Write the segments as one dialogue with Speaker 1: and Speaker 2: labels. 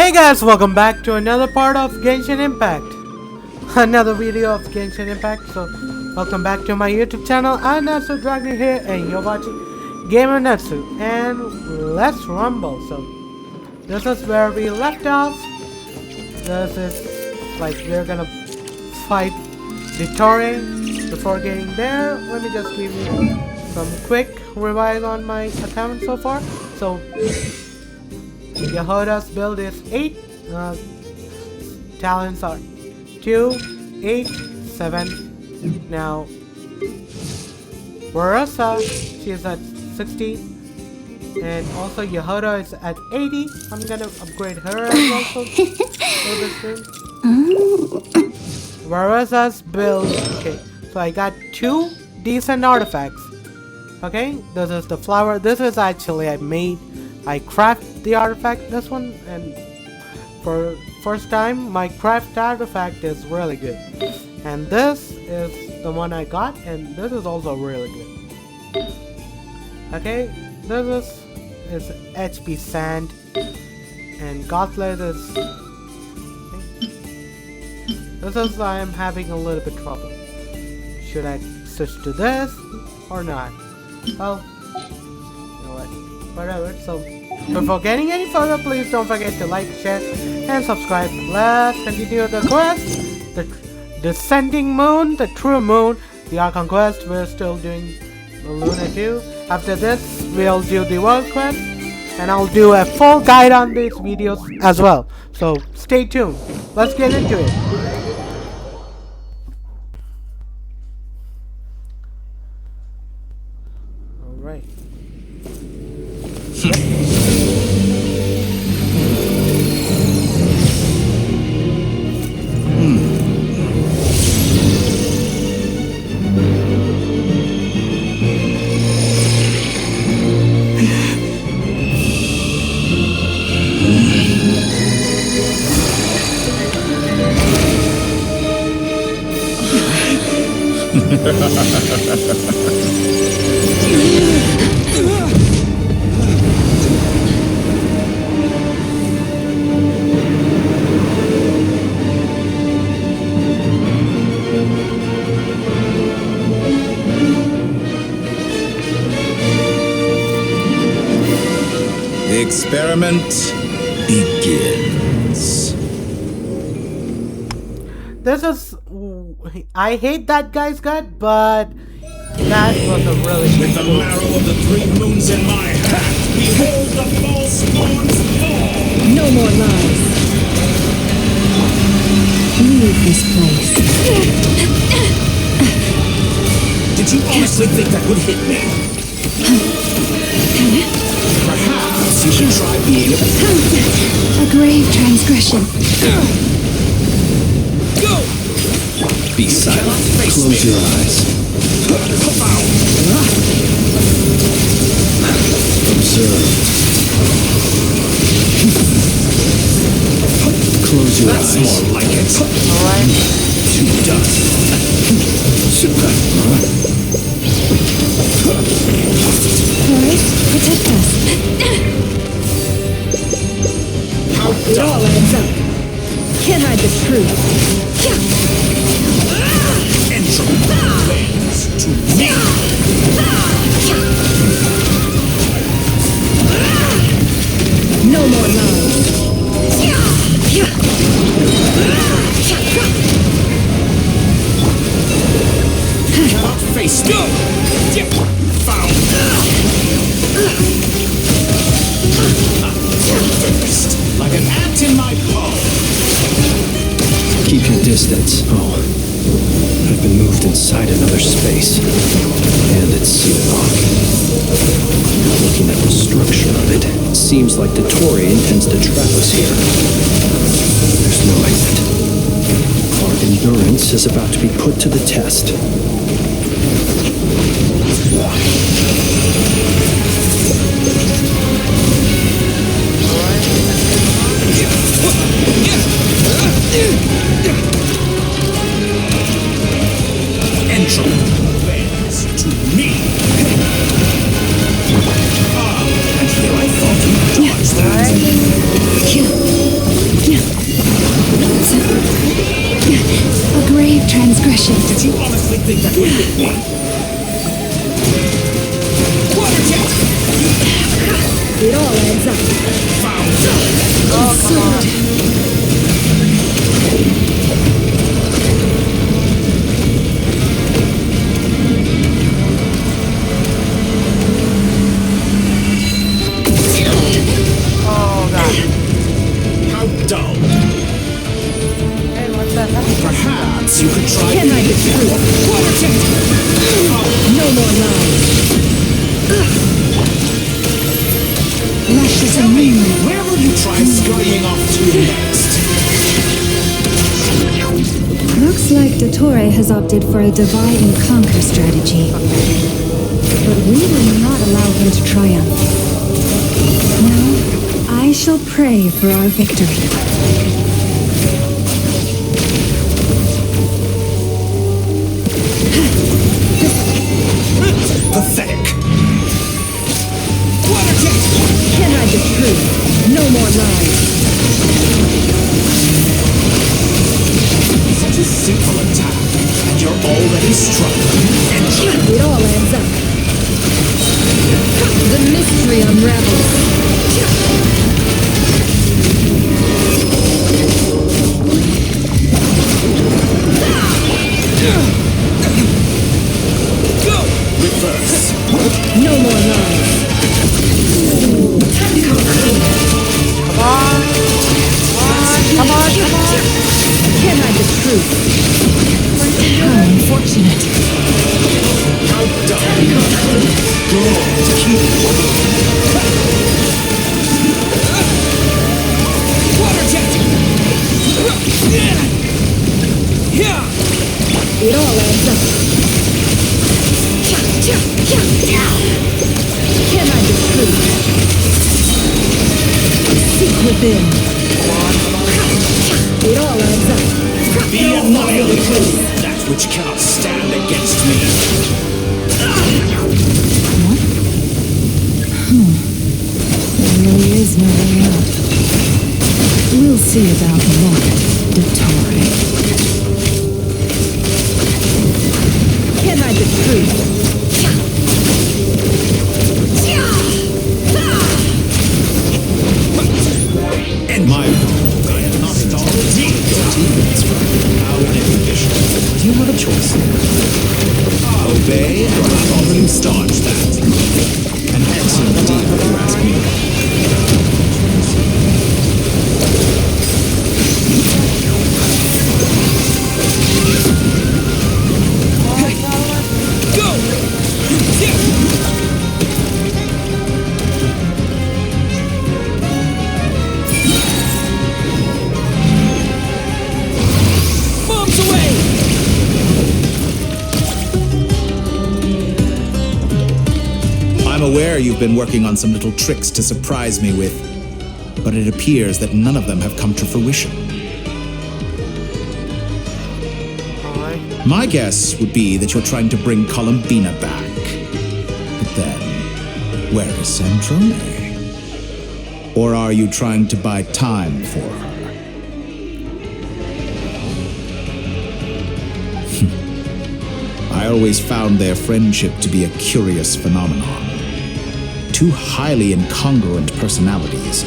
Speaker 1: Hey guys, welcome back to another part of Genshin Impact. Another video of Genshin Impact. So, welcome back to my YouTube channel. I'm Natsu Dragon here and you're watching Gamer Natsu. And let's rumble. So, this is where we left off. This is like we're gonna fight Vittori. Before getting there, let me just give you some quick revise on my account so far. So, Yehoda's build is 8, talents are 2, 8, 7. Now, Barasa, she's at 60, and also Yehoda is at 80. I'm gonna upgrade her as well for this thing. Barasa's build, okay, so I got 2 decent artifacts. Okay, this is the flower. This is actually I craft the artifact, this one, and for first time my craft artifact is really good. And this is the one I got, and this is also really good. Okay, this is HP sand, and gauntlet is this is I am having a little bit trouble. Should I switch to this or not? Well, you know what, whatever. So before getting any further, please don't forget to like, share, and subscribe. Let's continue the quest. The descending moon, the true moon, the Archon quest. We're still doing the Luna 2. After this, we'll do the world quest, and I'll do a full guide on these videos as well. So stay tuned. Let's get into it. All right.
Speaker 2: The experiment begins.
Speaker 1: This is... I hate that guy's gut, but that was a really
Speaker 2: With the marrow of the 3 moons in my hand, behold the false moon's fall!
Speaker 3: No more lies. Leave this place.
Speaker 2: Did you honestly think that would hit me? Perhaps you should try being
Speaker 3: A grave transgression.
Speaker 2: Go! Be silent.
Speaker 4: Close your eyes. Observe. Close your
Speaker 2: That's
Speaker 4: eyes.
Speaker 2: more like it.
Speaker 1: Alright.
Speaker 2: To dust.
Speaker 3: Christ, protect us.
Speaker 2: How
Speaker 3: It all adds up. Can't hide the truth.
Speaker 2: entropy bends to me.
Speaker 3: No more lies.
Speaker 2: Cannot face me. Found. Focused like an ant in my paw.
Speaker 4: Keep your distance. Oh, I've been moved inside another space, and it's sealed off. Looking at the structure of it, it seems like the Tory intends to trap us here. There's no exit. Our endurance is about to be put to the test.
Speaker 2: Entropy bends to me. And here I thought you dodged that. think that would fit me. Water jet!
Speaker 3: It all adds up.
Speaker 2: Found.
Speaker 1: Oh, come on. Oh, God.
Speaker 2: How dull.
Speaker 1: Hey, what's that?
Speaker 2: Perhaps you could try.
Speaker 3: Can I be true?
Speaker 2: Water jet!
Speaker 3: No more lies. Lashes and moon.
Speaker 2: Where will you try scurrying off to next?
Speaker 5: Looks like Dottore has opted for a divide and conquer strategy. But we will not allow him to triumph. Now, I shall pray for our victory.
Speaker 2: Pathetic. Water jet!
Speaker 3: Can I be true? No more lies.
Speaker 2: Such a simple attack, and you're already struggling.
Speaker 3: It all adds up. The mystery unravels.
Speaker 2: Reverse.
Speaker 3: No more lies.
Speaker 1: Come on.
Speaker 3: Can I be true? How unfortunate.
Speaker 2: How dumb. Good. Keep water jet!
Speaker 3: It all adds up. Can I be true? Seek within. It all adds up.
Speaker 2: Be annihilated, that which cannot stand against me.
Speaker 5: There really is no way out. We'll see about that, Dottore.
Speaker 3: Can I be true?
Speaker 2: And my I am not at all guilty. How inefficient.
Speaker 4: Do you have a choice?
Speaker 2: Obey, and I've already staunched that. An excellent deal, if you ask me. Go! Bombs away! I'm aware you've been working on some little tricks to surprise me with, but it appears that none of them have come to fruition.
Speaker 1: Alright.
Speaker 2: My guess would be that you're trying to bring Columbina back. But then, where is Centrone? Or are you trying to buy time for her? I always found their friendship to be a curious phenomenon. Two highly incongruent personalities,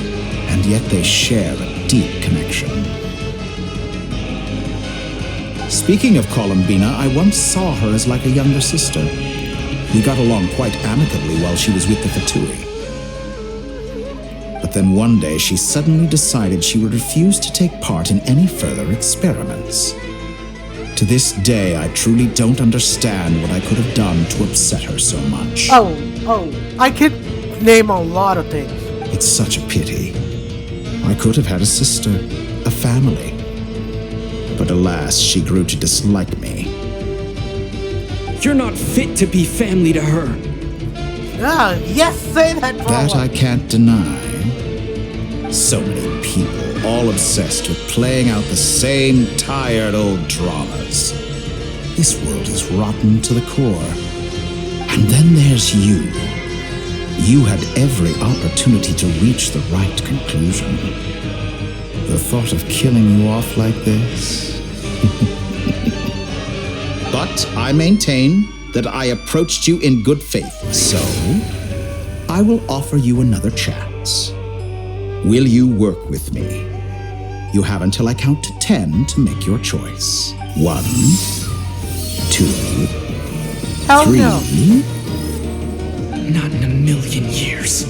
Speaker 2: and yet they share a deep connection. Speaking of Columbina, I once saw her as like a younger sister. We got along quite amicably while she was with the Fatui. But then one day she suddenly decided she would refuse to take part in any further experiments. To this day, I truly don't understand what I could have done to upset her so much.
Speaker 1: Oh, I could name a lot of things.
Speaker 2: It's such a pity. I could have had a sister, a family. But alas, she grew to dislike me.
Speaker 6: You're not fit to be family to her.
Speaker 1: Ah, yes, say that, bro.
Speaker 2: That I can't deny. So many people, all obsessed with playing out the same tired old dramas. This world is rotten to the core. And then there's you. You had every opportunity to reach the right conclusion. The thought of killing you off like this? But I maintain that I approached you in good faith, so I will offer you another chance. Will you work with me? You have until I count to 10 to make your choice. 1, 2,
Speaker 1: Hell
Speaker 2: 3.
Speaker 1: no.
Speaker 6: Not in a million years.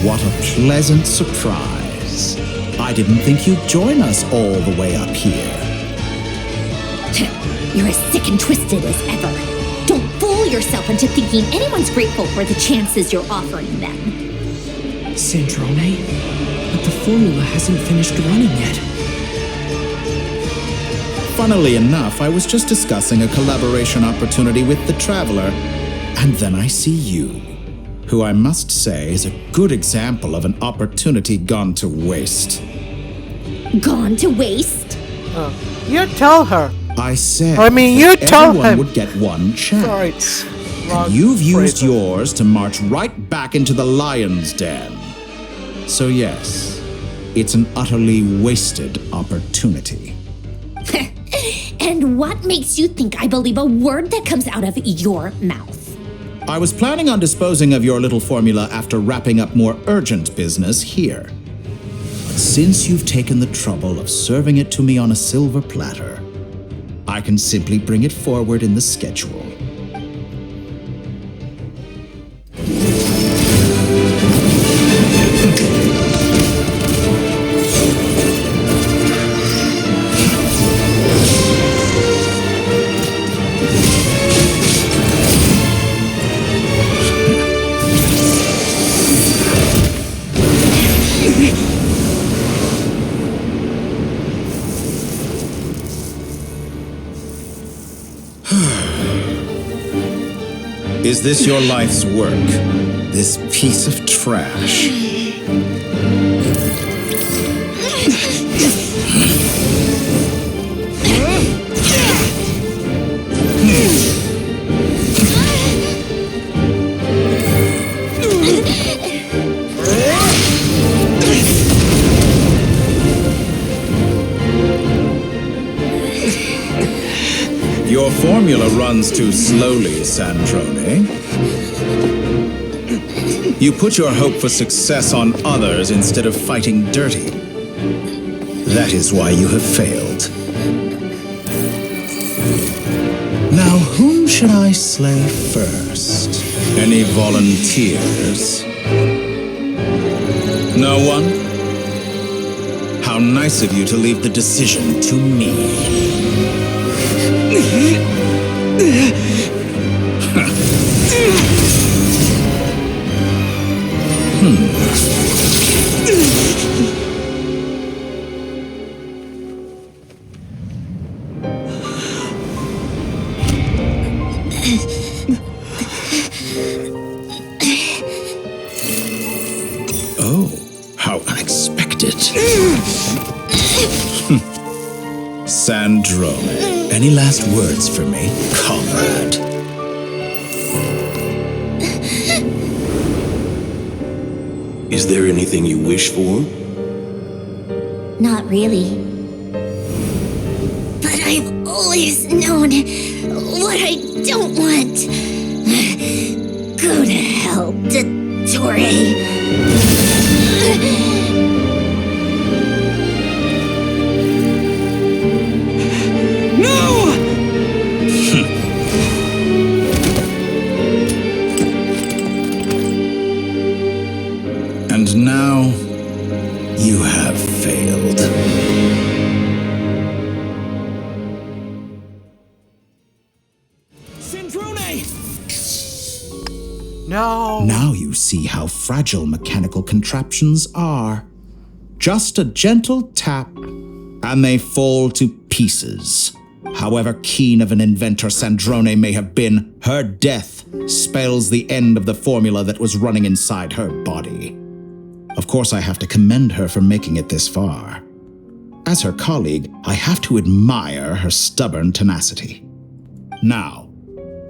Speaker 2: What a pleasant surprise. I didn't think you'd join us all the way up here.
Speaker 7: You're as sick and twisted as ever. Don't fool yourself into thinking anyone's grateful for the chances you're offering them.
Speaker 6: Sandrone? But the formula hasn't finished running yet.
Speaker 2: Funnily enough, I was just discussing a collaboration opportunity with the Traveler, and then I see you, who I must say is a good example of an opportunity gone to waste.
Speaker 7: Gone to waste?
Speaker 1: You tell her.
Speaker 2: I said
Speaker 1: you
Speaker 2: that
Speaker 1: tell
Speaker 2: everyone
Speaker 1: him.
Speaker 2: would get one chance.
Speaker 1: Sorry.
Speaker 2: And you've used yours to march right back into the lion's den. So yes, it's an utterly wasted opportunity.
Speaker 7: And what makes you think I believe a word that comes out of your mouth?
Speaker 2: I was planning on disposing of your little formula after wrapping up more urgent business here. But since you've taken the trouble of serving it to me on a silver platter, I can simply bring it forward in the schedule. Is this your life's work? This piece of trash? Your formula runs too slowly, Sandrone. You put your hope for success on others instead of fighting dirty. That is why you have failed. Now, whom should I slay first? Any volunteers? No one? How nice of you to leave the decision to me. Oh, how unexpected. Sandrone, any last words for me, comrade?
Speaker 8: Is there anything you wish for?
Speaker 7: Not really. But I've always known what I don't want. Go to hell, Dottore.
Speaker 2: And now, you have failed.
Speaker 6: Sandrone!
Speaker 1: No.
Speaker 2: Now you see how fragile mechanical contraptions are. Just a gentle tap, and they fall to pieces. However keen of an inventor Sandrone may have been, her death spells the end of the formula that was running inside her body. Of course, I have to commend her for making it this far. As her colleague, I have to admire her stubborn tenacity. Now,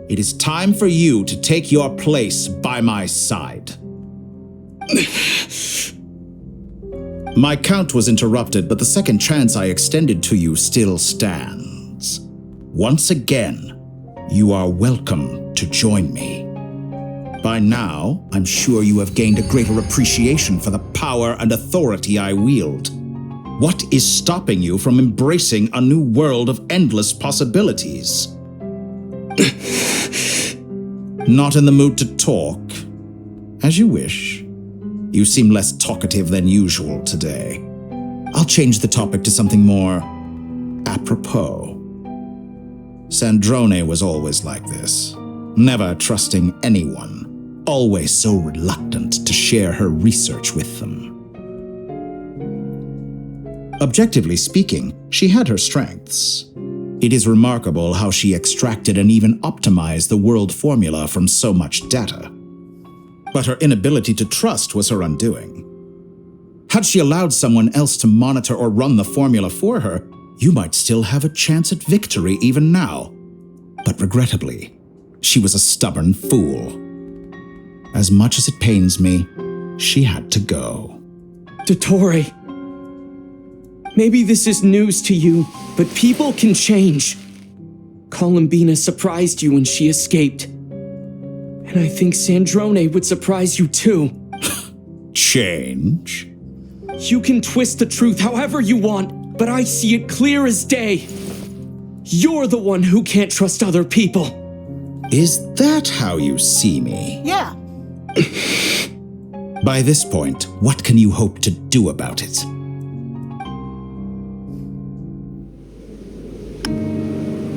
Speaker 2: it is time for you to take your place by my side. My count was interrupted, but the second chance I extended to you still stands. Once again, you are welcome to join me. By now, I'm sure you have gained a greater appreciation for the power and authority I wield. What is stopping you from embracing a new world of endless possibilities? Not in the mood to talk? As you wish. You seem less talkative than usual today. I'll change the topic to something more apropos. Sandrone was always like this, never trusting anyone, always so reluctant to share her research with them. Objectively speaking, she had her strengths. It is remarkable how she extracted and even optimized the world formula from so much data. But her inability to trust was her undoing. Had she allowed someone else to monitor or run the formula for her, you might still have a chance at victory even now. But regrettably, she was a stubborn fool. As much as it pains me, she had to go.
Speaker 6: Dottore, maybe this is news to you, but people can change. Columbina surprised you when she escaped. And I think Sandrone would surprise you too.
Speaker 2: Change?
Speaker 6: You can twist the truth however you want, but I see it clear as day. You're the one who can't trust other people.
Speaker 2: Is that how you see me?
Speaker 1: Yeah.
Speaker 2: By this point, what can you hope to do about it?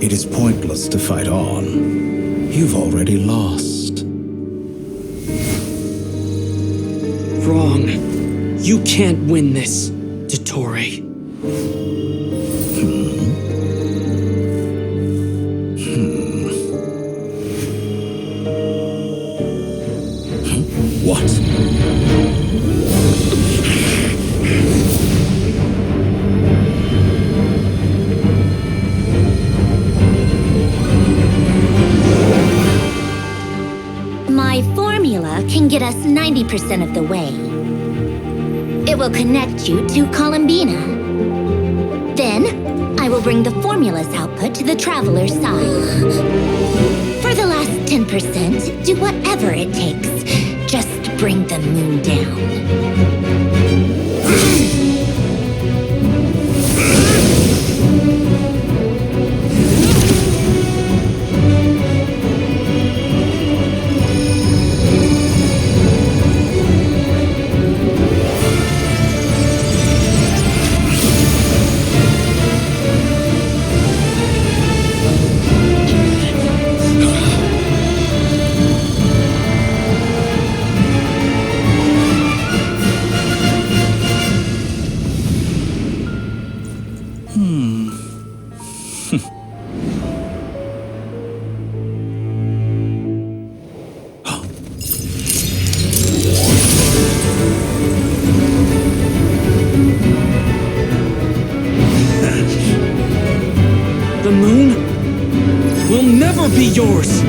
Speaker 2: It is pointless to fight on. You've already lost.
Speaker 6: Wrong. You can't win this, Dottore.
Speaker 2: What?
Speaker 7: My formula can get us 90% of the way. It will connect you to Columbina. Then, I will bring the formula's output to the Traveler's side. For the last 10%, do whatever it takes. Just bring the moon down.
Speaker 6: The moon will never be yours!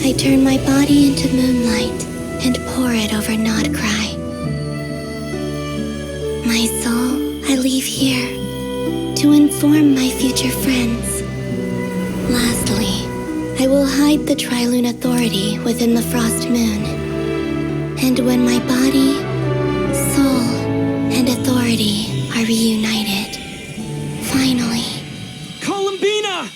Speaker 9: I turn my body into moonlight and pour it over Nodcry. My soul, I leave here to inform my future friends. Lastly, I will hide the Trilune Authority within the Frost Moon. And when my body, soul, and authority are reunited, finally...
Speaker 6: Columbina!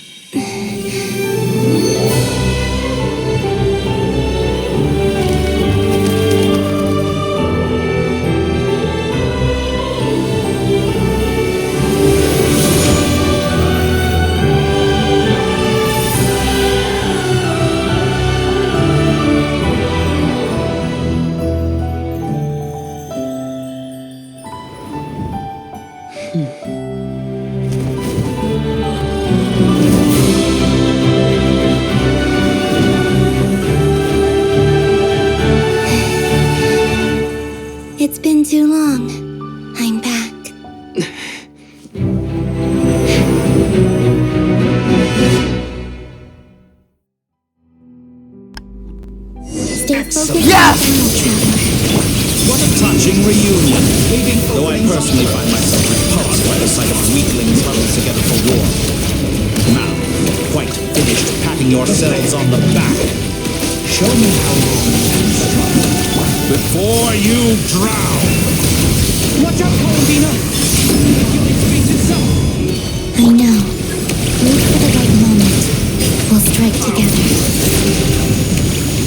Speaker 2: Excellent.
Speaker 1: Yes!
Speaker 2: What a touching reunion. Though I personally find myself repulsed by the sight of weaklings huddled together for war. Now, you're quite finished patting yourselves on the back. Show me how long you can struggle before you drown.
Speaker 6: Watch out, Columbina! Healing space itself!
Speaker 9: I know. Wait for the right moment. We'll strike together.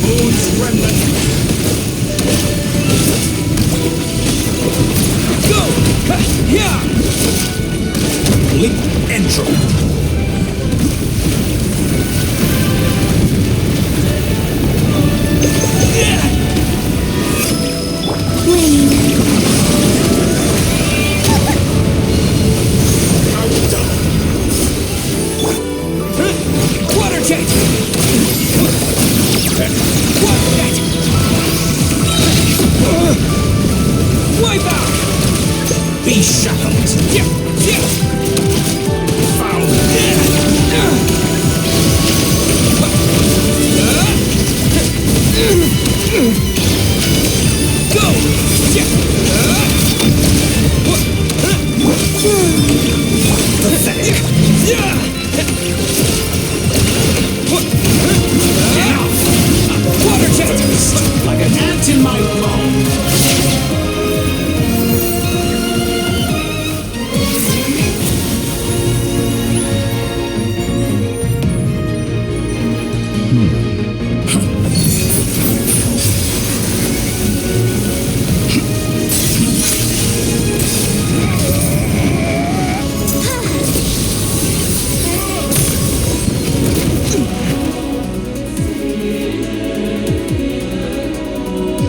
Speaker 2: Moon's remnant.
Speaker 6: Go! Yeah!
Speaker 2: Leap entry.
Speaker 6: Water jet! Water jet! Wipe out!
Speaker 2: Be shackled.
Speaker 6: Yeah! Yeah!
Speaker 2: Foul.
Speaker 6: Go! Yeah!
Speaker 2: Pathetic.
Speaker 6: Yeah! Water jet!
Speaker 2: Like an ant in my lung.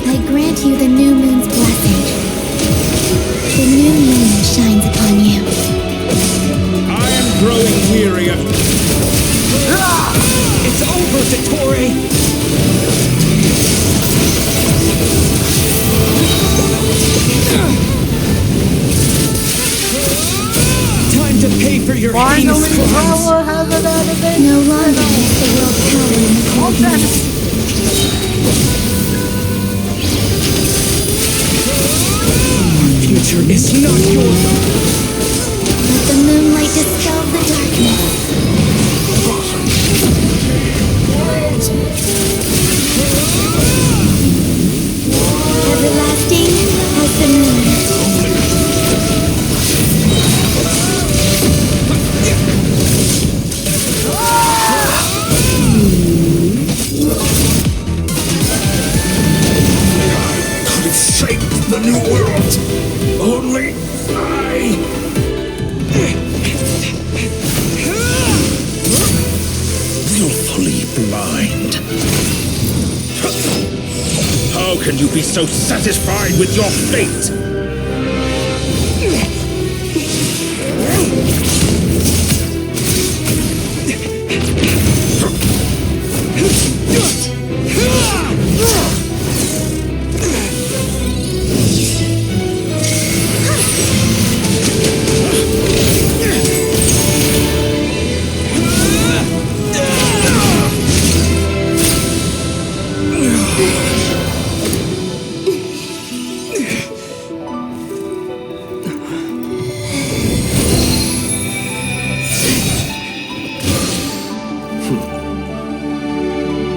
Speaker 9: I grant you the new moon's blessing. The new moon shines upon you.
Speaker 2: I am growing weary of...
Speaker 6: It's over, Dottore! Time to pay for your heinous
Speaker 1: Finally,
Speaker 6: crimes!
Speaker 1: power has an enemy.
Speaker 9: No longer is the world cowering in cold night.
Speaker 6: Future is not yours!
Speaker 9: Let the moonlight dispel the darkness. Everlasting as the moon.
Speaker 2: Could have shaped the new world. Only I... Willfully blind. How can you be so satisfied with your fate?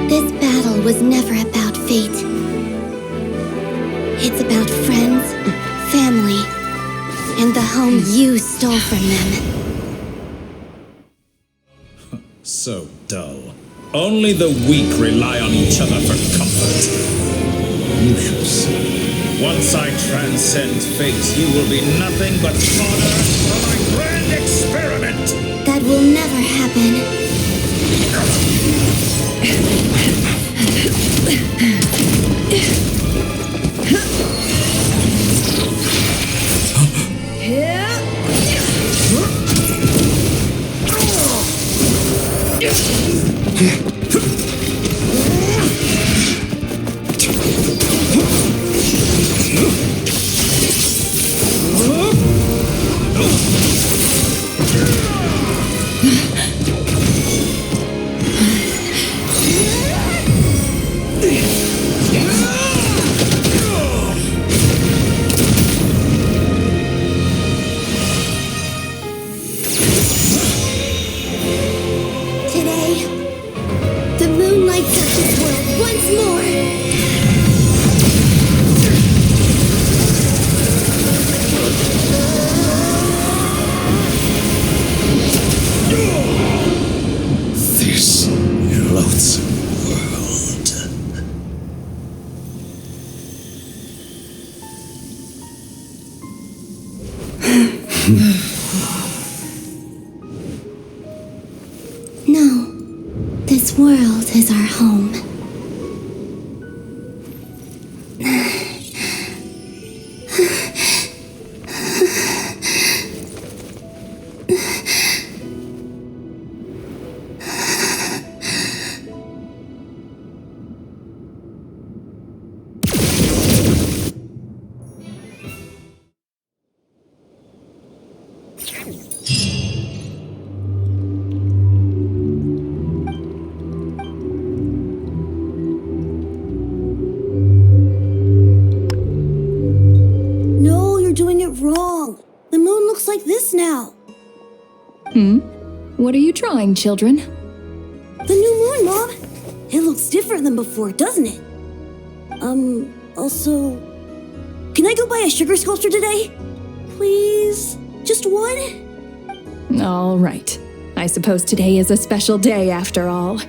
Speaker 9: This battle was never about fate. It's about friends, family, and the home you stole from them.
Speaker 2: So dull. Only the weak rely on each other for comfort. You shall see. Once I transcend fate, you will be nothing but fodder for my grand experiment.
Speaker 9: That will never happen. This world is our home.
Speaker 10: No, you're doing it wrong. The moon looks like this now.
Speaker 3: What are you drawing, children?
Speaker 10: The new moon, Mom. It looks different than before, doesn't it? Also, can I go buy a sugar sculpture today? Please? Just one?
Speaker 3: All right. I suppose today is a special day after all.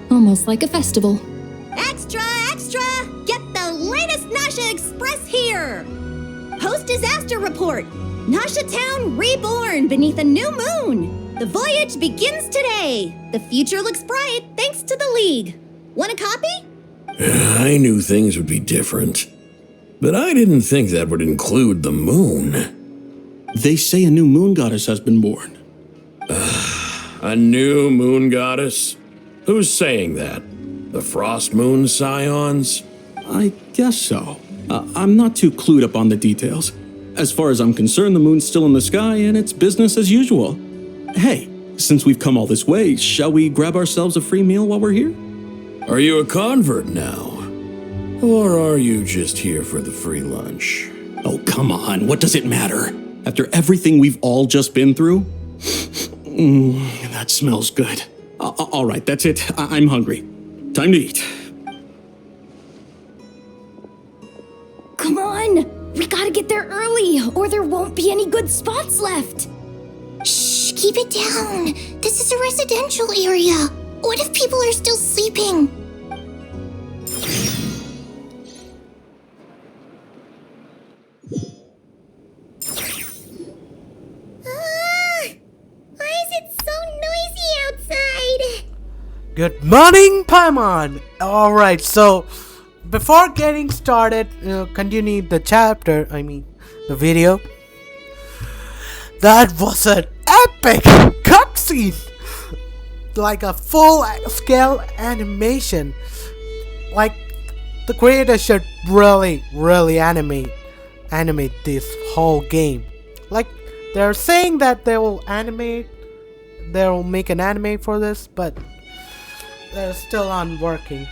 Speaker 3: Almost like a festival.
Speaker 11: Extra, extra! Get the latest Nasha Express here! Post-disaster report! Nasha Town reborn beneath a new moon! The voyage begins today! The future looks bright thanks to the League. Want a copy?
Speaker 8: I knew things would be different, but I didn't think that would include the moon.
Speaker 4: They say a new moon goddess has been born.
Speaker 8: A new moon goddess? Who's saying that? The Frost Moon Scions?
Speaker 4: I guess so. I'm not too clued up on the details. As far as I'm concerned, the moon's still in the sky and it's business as usual. Hey, since we've come all this way, shall we grab ourselves a free meal while we're here?
Speaker 8: Are you a convert now? Or are you just here for the free lunch?
Speaker 4: Oh, come on. What does it matter? After everything we've all just been through? That smells good. All right, that's it. I'm hungry. Time to eat.
Speaker 3: Come on! We gotta get there early, or there won't be any good spots left!
Speaker 7: Shh, keep it down. This is a residential area. What if people are still sleeping? Why is it so noisy outside?
Speaker 1: Good morning, Paimon! Alright, so before getting started, continue the the video. That was an epic cutscene! Like a full-scale animation. Like, the creator should really animate this whole game. Like, they're saying that they'll make an anime for this, but they're still on working.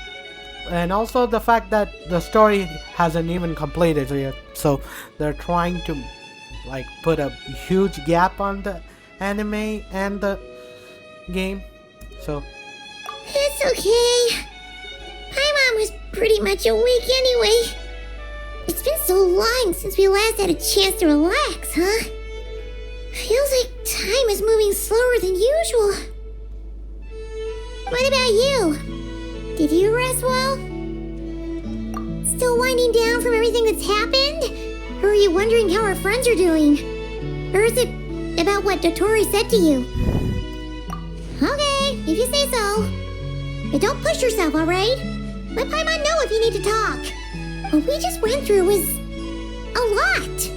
Speaker 1: And also the fact that the story hasn't even completed yet, so they're trying to like put a huge gap on the anime and the game. So
Speaker 7: It's okay. Paimon was pretty much awake anyway. It's been so long since we last had a chance to relax, huh? Feels like time is moving slower than usual. What about you? Did you rest well? Still winding down from everything that's happened? Or are you wondering how our friends are doing? Or is it about what Dotori said to you? Okay, if you say so. But don't push yourself, alright? Let Paimon know if you need to talk. What we just went through was a lot.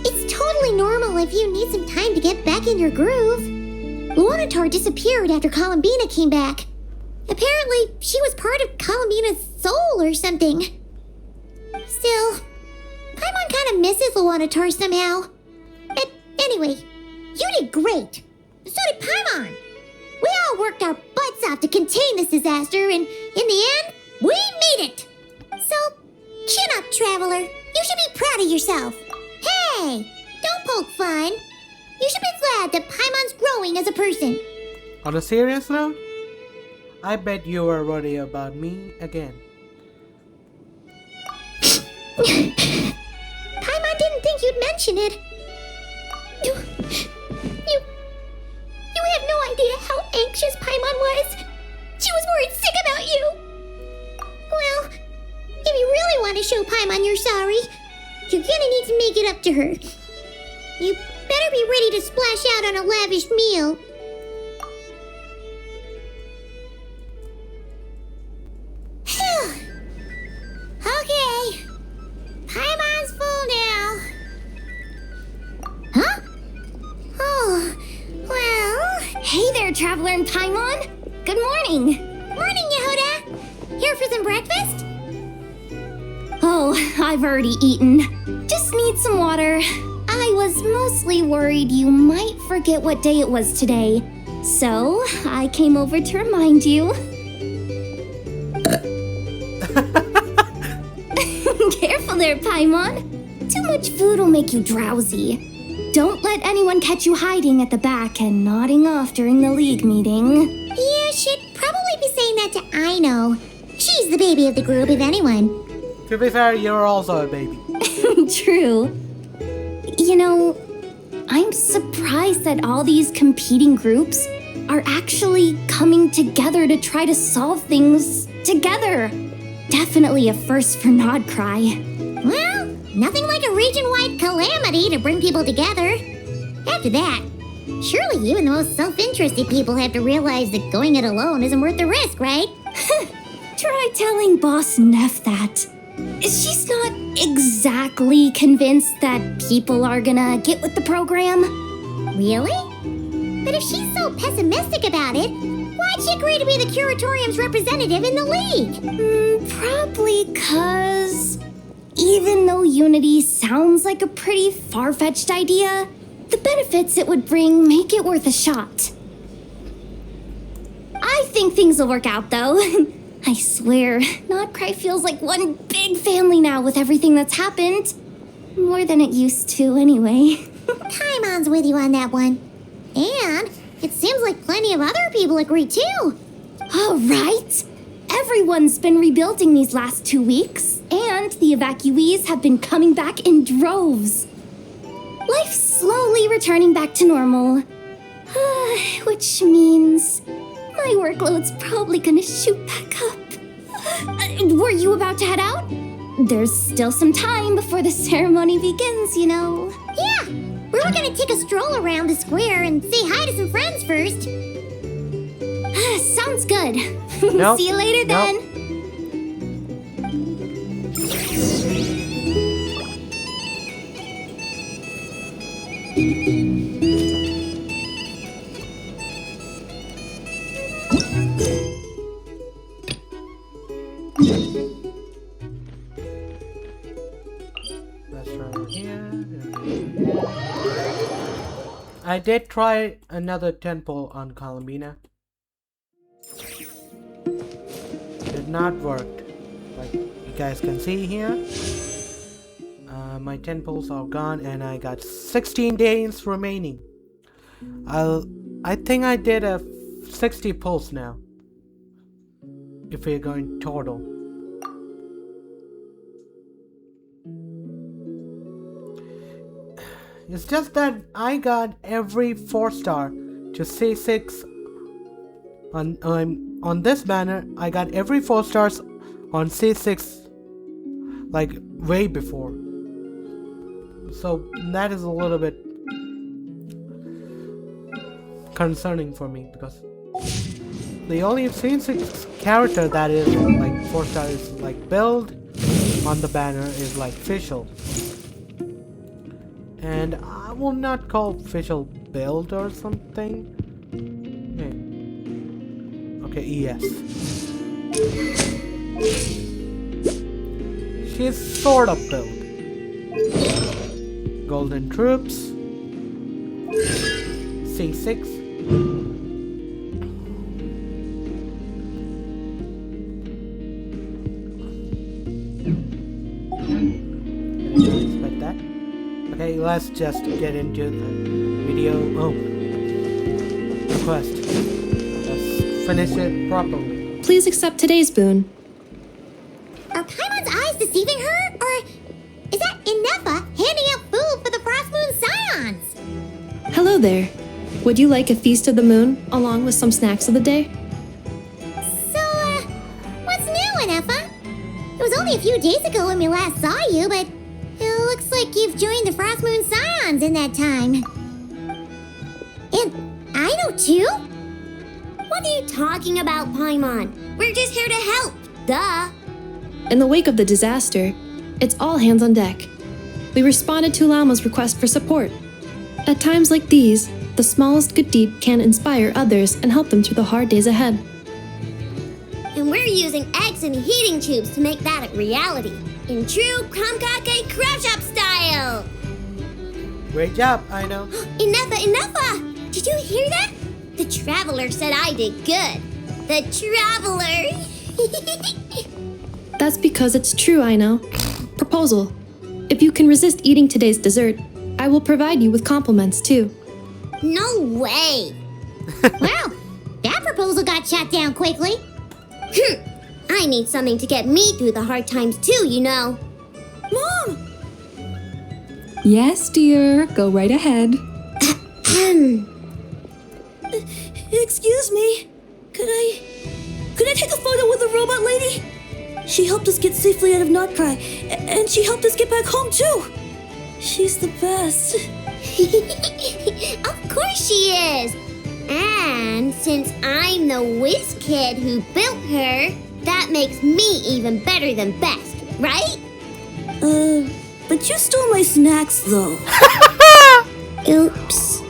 Speaker 7: It's totally normal if you need some time to get back in your groove. Luanatar disappeared after Columbina came back. Apparently, she was part of Columbina's soul or something. Still, Paimon kind of misses Luanatar somehow. But anyway, you did great. So did Paimon. We all worked our butts off to contain this disaster, and in the end, we made it. So, chin up, Traveler. You should be proud of yourself. Hey, don't poke fun. You should be glad that Paimon's growing as a person.
Speaker 1: on a serious note, I bet you are worried about me again.
Speaker 7: Paimon didn't think you'd mention it. You have no idea how anxious Paimon was. She was worried sick about you. Well, if you really want to show Paimon you're sorry, you're gonna need to make it up to her. You better be ready to splash out on a lavish meal.
Speaker 3: Traveler and Paimon. Good morning.
Speaker 7: Morning, Yehuda. Here for some breakfast?
Speaker 3: Oh, I've already eaten. Just need some water. I was mostly worried you might forget what day it was today. So, I came over to remind you. Careful there, Paimon. Too much food will make you drowsy. Don't let anyone catch you hiding at the back and nodding off during the league meeting.
Speaker 7: You should probably be saying that to Aino. She's the baby of the group, if anyone.
Speaker 1: To be fair, you're also a baby.
Speaker 3: True. You know, I'm surprised that all these competing groups are actually coming together to try to solve things together. Definitely a first for Nodcry.
Speaker 7: Well, nothing like a region-wide calamity to bring people together. After that, surely even the most self-interested people have to realize that going it alone isn't worth the risk, right?
Speaker 3: Try telling Boss Neff that. She's not exactly convinced that people are gonna get with the program.
Speaker 7: Really? But if she's so pessimistic about it, why'd she agree to be the Curatorium's representative in the league?
Speaker 3: Probably 'cause even though unity sounds like a pretty far-fetched idea, the benefits it would bring make it worth a shot. I think things will work out, though. I swear, Nodcry feels like one big family now with everything that's happened. More than it used to, anyway.
Speaker 7: Paimon's with you on that one. And it seems like plenty of other people agree, too.
Speaker 3: All right. Everyone's been rebuilding these last 2 weeks, and the evacuees have been coming back in droves. Life's slowly returning back to normal. Which means my workload's probably gonna shoot back up. Were you about to head out? There's still some time before the ceremony begins, you know.
Speaker 7: Yeah, we were gonna take a stroll around the square and say hi to some friends first.
Speaker 3: Sounds good.
Speaker 1: Nope.
Speaker 3: See you later then.
Speaker 1: Let's try it here. I did try another temple on Columbina. Did not work. Like you guys can see here. My temples are gone and I got 16 days remaining. I think I did a 60 pulls now. If we're going total. It's just that I got every 4-star to C6 on this banner. I got every 4 stars on C6 like way before. So that is a little bit concerning for me because the only C6 character that is like 4 stars like build on the banner is like Fischl. And I will not call Fischl build or something. Okay, yes. She's sort of build. Golden Troops. C6. Expect that. Okay, let's just get into the video. Oh. Quest. Let's finish it properly.
Speaker 12: Please accept today's boon.
Speaker 7: Are Paimon's eyes deceiving her? Or is that Inefa handing out food for the Frost Moon Scions?
Speaker 12: Hello there. Would you like a feast of the moon along with some snacks of the day?
Speaker 7: So, what's new, Inefa? It was only a few days ago when we last saw you, but it looks like you've joined the Frost Moon Scions in that time. And I know too?
Speaker 9: What are you talking about, Paimon? We're just here to help. Duh.
Speaker 12: In the wake of the disaster, it's all hands on deck. We responded to Lama's request for support. At times like these, The smallest good deed can inspire others and help them through the hard days ahead.
Speaker 7: And we're using eggs and heating tubes to make that a reality. In true Kromkake Crab Shop style!
Speaker 1: Great job, I know.
Speaker 7: Enough! Did you hear that? The Traveler said I did good. The Traveler!
Speaker 12: That's because it's true, I know. Proposal. If you can resist eating today's dessert, I will provide you with compliments too.
Speaker 7: No way!
Speaker 13: Well, that proposal got shot down quickly.
Speaker 7: I need something to get me through the hard times too, you know.
Speaker 11: Mom!
Speaker 5: Yes, dear. Go right ahead.
Speaker 11: Excuse me. Could I take a photo with the robot lady? She helped us get safely out of Notcry, and she helped us get back home too. She's the best.
Speaker 7: Of course she is. And since I'm the whiz kid who built her, that makes me even better than best, right?
Speaker 11: But you stole my snacks though.
Speaker 7: Oops.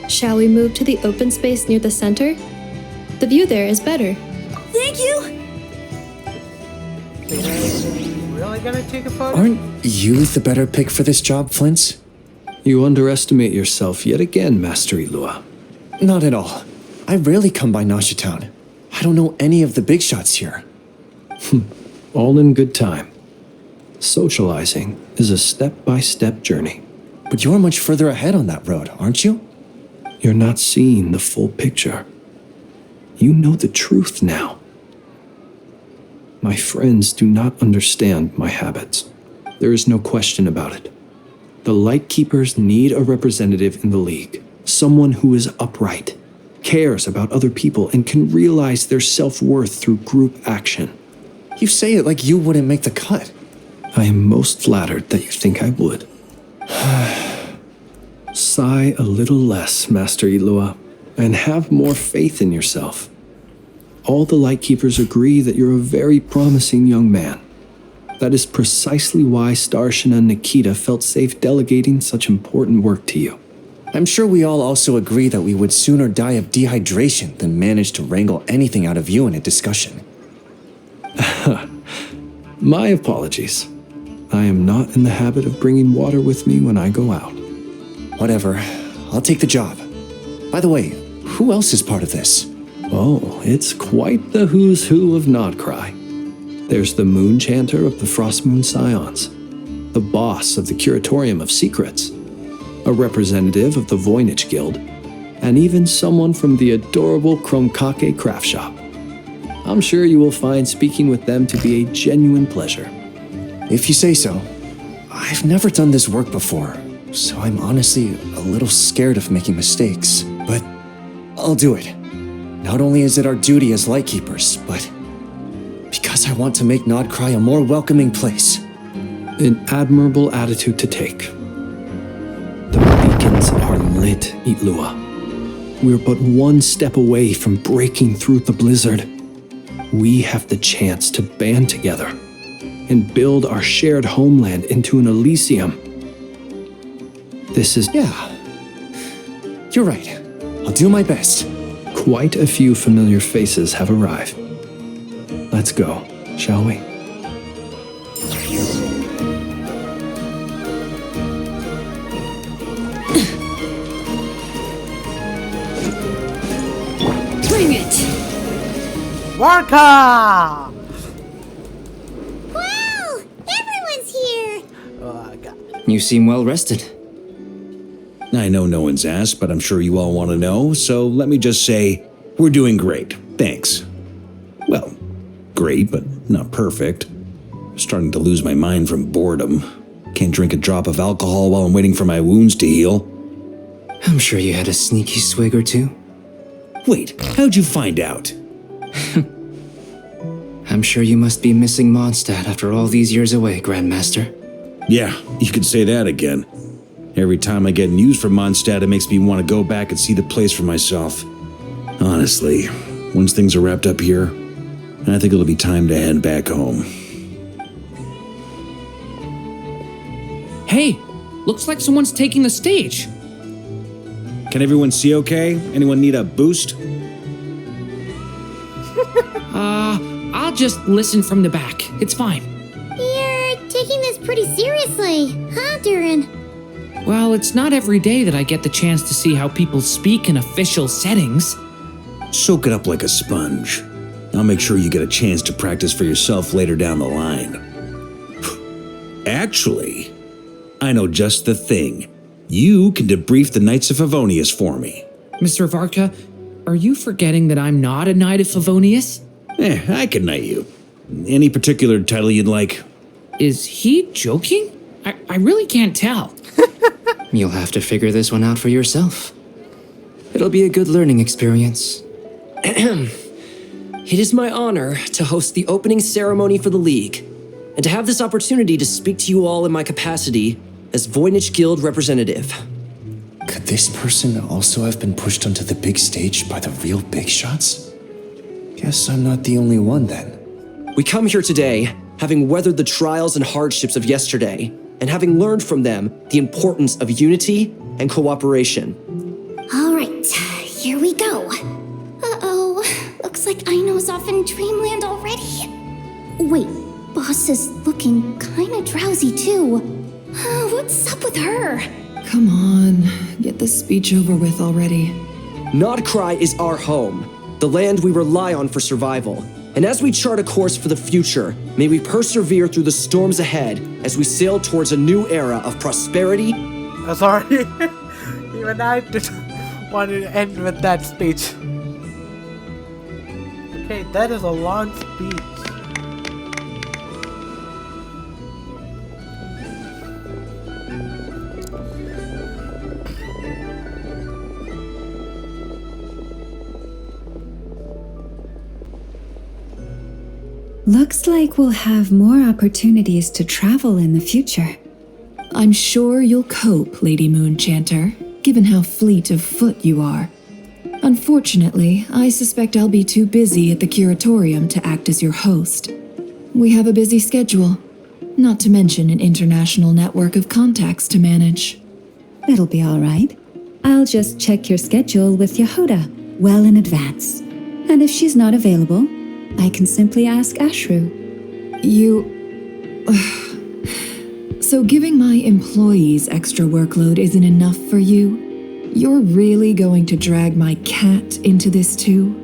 Speaker 12: Shall we move to the open space near the center? The view there is better.
Speaker 11: Thank you.
Speaker 1: Really gonna take a photo?
Speaker 4: Aren't you the better pick for this job, Flint's?
Speaker 6: You underestimate yourself yet again, Master Ilua.
Speaker 4: Not at all. I rarely come by Nasha Town. I don't know any of the big shots here.
Speaker 6: All in good time. Socializing is a step-by-step journey.
Speaker 4: But you're much further ahead on that road, aren't you?
Speaker 6: You're not seeing the full picture. You know the truth now. My friends do not understand my habits. There is no question about it. The Lightkeepers need a representative in the League. Someone who is upright, cares about other people, and can realize their self-worth through group action.
Speaker 4: You say it like you wouldn't make the cut.
Speaker 6: I am most flattered that you think I would. Sigh a little less, Master Ilua, and have more faith in yourself. All the Lightkeepers agree that you're a very promising young man. That is precisely why Starshina Nikita felt safe delegating such important work to you.
Speaker 4: I'm sure we all also agree that we would sooner die of dehydration than manage to wrangle anything out of you in a discussion.
Speaker 6: My apologies. I am not in the habit of bringing water with me when I go out.
Speaker 4: Whatever. I'll take the job. By the way, who else is part of this?
Speaker 6: Oh, it's quite the who's who of Notcry. There's the Moon Chanter of the Frost Moon Scions, the boss of the Curatorium of Secrets, a representative of the Voynich Guild, and even someone from the adorable Kromkake Craft Shop. I'm sure you will find speaking with them to be a genuine pleasure.
Speaker 4: If you say so. I've never done this work before, so I'm honestly a little scared of making mistakes, but I'll do it. Not only is it our duty as Lightkeepers, but because I want to make Notcry a more welcoming place.
Speaker 6: An admirable attitude to take. The beacons are lit, Ilua. We're but one step away from breaking through the blizzard. We have the chance to band together and build our shared homeland into an Elysium. This is...
Speaker 4: Yeah. You're right. I'll do my best.
Speaker 6: Quite a few familiar faces have arrived. Let's go, shall we?
Speaker 5: Bring it!
Speaker 1: Warka!
Speaker 7: Wow! Everyone's here!
Speaker 1: Oh, God.
Speaker 14: You seem well rested.
Speaker 2: I know no one's asked, but I'm sure you all want to know, so let me just say, we're doing great. Thanks. Well, great, but not perfect. I'm starting to lose my mind from boredom. Can't drink a drop of alcohol while I'm waiting for my wounds to heal.
Speaker 14: I'm sure you had a sneaky swig or two.
Speaker 2: Wait, how'd you find out?
Speaker 14: I'm sure you must be missing Mondstadt after all these years away, Grandmaster.
Speaker 2: Yeah, you could say that again. Every time I get news from Mondstadt, it makes me want to go back and see the place for myself. Honestly, once things are wrapped up here, I think it'll be time to head back home.
Speaker 15: Hey, looks like someone's taking the stage. Can everyone see okay? Anyone need a boost?
Speaker 16: I'll just listen from the back. It's fine.
Speaker 13: You're taking this pretty seriously, huh, Durin?
Speaker 16: Well, it's not every day that I get the chance to see how people speak in official settings.
Speaker 15: Soak it up like a sponge. I'll make sure you get a chance to practice for yourself later down the line. Actually, I know just the thing. You can debrief the Knights of Favonius for me.
Speaker 16: Mr. Varka, are you forgetting that I'm not a Knight of Favonius?
Speaker 15: I can knight you. Any particular title you'd like?
Speaker 16: Is he joking? I really can't tell.
Speaker 14: You'll have to figure this one out for yourself. It'll be a good learning experience.
Speaker 4: It is my honor to host the opening ceremony for the League, and to have this opportunity to speak to you all in my capacity as Voynich Guild representative.
Speaker 17: Could this person also have been pushed onto the big stage by the real big shots? Guess I'm not the only one then.
Speaker 4: We come here today, having weathered the trials and hardships of yesterday, and having learned from them the importance of unity and cooperation.
Speaker 3: All right, here we go. Uh-oh, looks like Aino's off in Dreamland already. Wait, Boss is looking kinda drowsy too. What's up with her?
Speaker 18: Come on, get this speech over with already.
Speaker 4: Nodcry is our home, the land we rely on for survival. And as we chart a course for the future, may we persevere through the storms ahead as we sail towards a new era of prosperity.
Speaker 1: Sorry, even I didn't want to end with that speech. Okay, that is a long speech.
Speaker 5: Looks like we'll have more opportunities to travel in the future.
Speaker 18: I'm sure you'll cope, Lady Moonchanter, given how fleet of foot you are. Unfortunately, I suspect I'll be too busy at the Curatorium to act as your host. We have a busy schedule, not to mention an international network of contacts to manage.
Speaker 5: It'll be all right. I'll just check your schedule with Yehoda well in advance. And if she's not available, I can simply ask Ashru.
Speaker 18: So giving my employees extra workload isn't enough for you? You're really going to drag my cat into this too?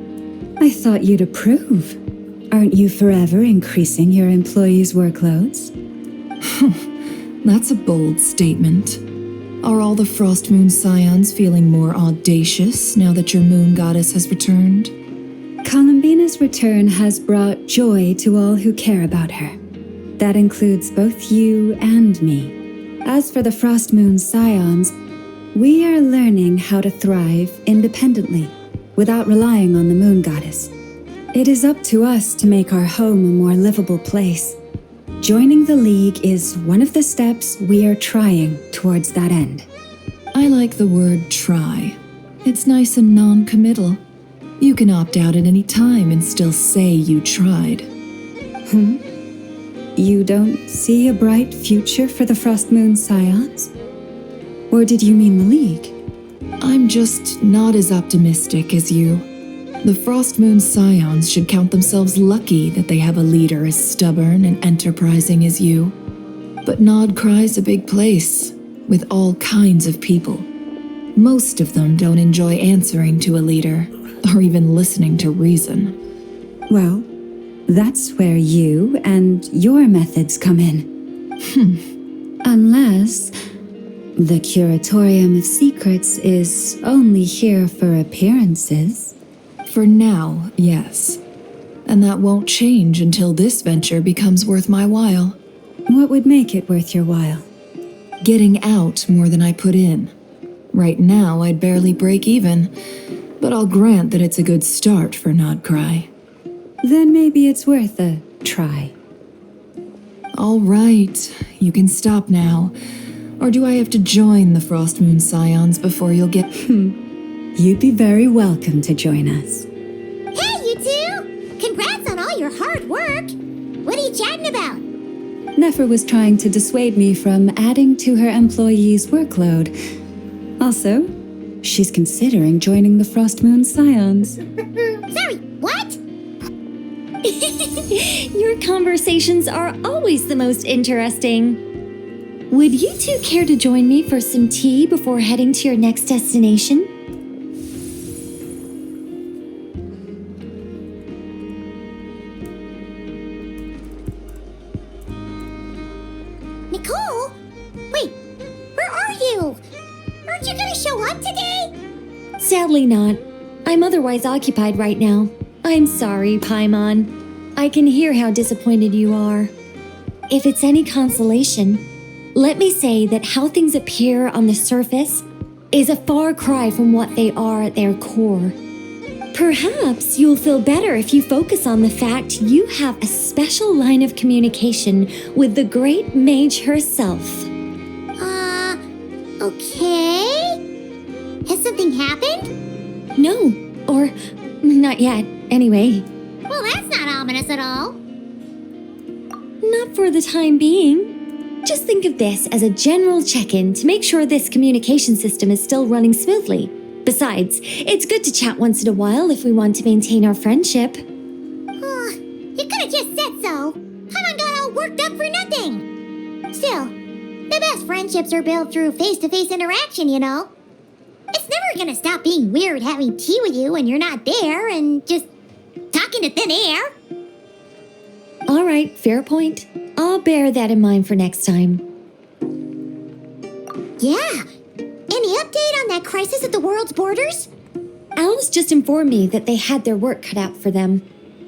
Speaker 5: I thought you'd approve. Aren't you forever increasing your employees' workloads?
Speaker 18: That's a bold statement. Are all the Frostmoon Scions feeling more audacious now that your moon goddess has returned?
Speaker 5: Columbina's return has brought joy to all who care about her. That includes both you and me. As for the Frostmoon Scions, we are learning how to thrive independently, without relying on the moon goddess. It is up to us to make our home a more livable place. Joining the League is one of the steps we are trying towards that end.
Speaker 18: I like the word try. It's nice and non-committal. You can opt out at any time and still say you tried.
Speaker 5: You don't see a bright future for the Frostmoon Scions? Or did you mean the League?
Speaker 18: I'm just not as optimistic as you. The Frostmoon Scions should count themselves lucky that they have a leader as stubborn and enterprising as you. But Nodcry's a big place, with all kinds of people. Most of them don't enjoy answering to a leader, or even listening to reason.
Speaker 5: Well, that's where you and your methods come in. Unless the Curatorium of Secrets is only here for appearances.
Speaker 18: For now, yes. And that won't change until this venture becomes worth my while.
Speaker 5: What would make it worth your while?
Speaker 18: Getting out more than I put in. Right now, I'd barely break even, but I'll grant that it's a good start for Nodcry.
Speaker 5: Then maybe it's worth a try.
Speaker 18: All right, you can stop now. Or do I have to join the Frostmoon Scions before you'll get...
Speaker 5: You'd be very welcome to join us.
Speaker 13: Hey, you two! Congrats on all your hard work! What are you chatting about?
Speaker 5: Nefer was trying to dissuade me from adding to her employees' workload. Also, she's considering joining the Frost Moon Scions.
Speaker 7: Sorry, what?
Speaker 3: Your conversations are always the most interesting. Would you two care to join me for some tea before heading to your next destination?
Speaker 7: Nicole? Wait, where are you? Aren't you gonna show up today?
Speaker 3: Sadly not. I'm otherwise occupied right now. I'm sorry, Paimon. I can hear how disappointed you are. If it's any consolation, let me say that how things appear on the surface is a far cry from what they are at their core. Perhaps you'll feel better if you focus on the fact you have a special line of communication with the great mage herself.
Speaker 7: Okay? Has something happened?
Speaker 3: No, or not yet, anyway.
Speaker 7: Well, that's not ominous at all.
Speaker 3: Not for the time being. Just think of this as a general check-in to make sure this communication system is still running smoothly. Besides, it's good to chat once in a while if we want to maintain our friendship.
Speaker 7: You could have just said so. Paimon got all worked up for nothing. Still, the best friendships are built through face-to-face interaction, you know. It's never gonna stop being weird having tea with you when you're not there and just talking to thin air.
Speaker 3: All right, fair point. I'll bear that in mind for next time.
Speaker 7: Yeah. Any update on that crisis at the world's borders?
Speaker 3: Alice just informed me that they had their work cut out for them,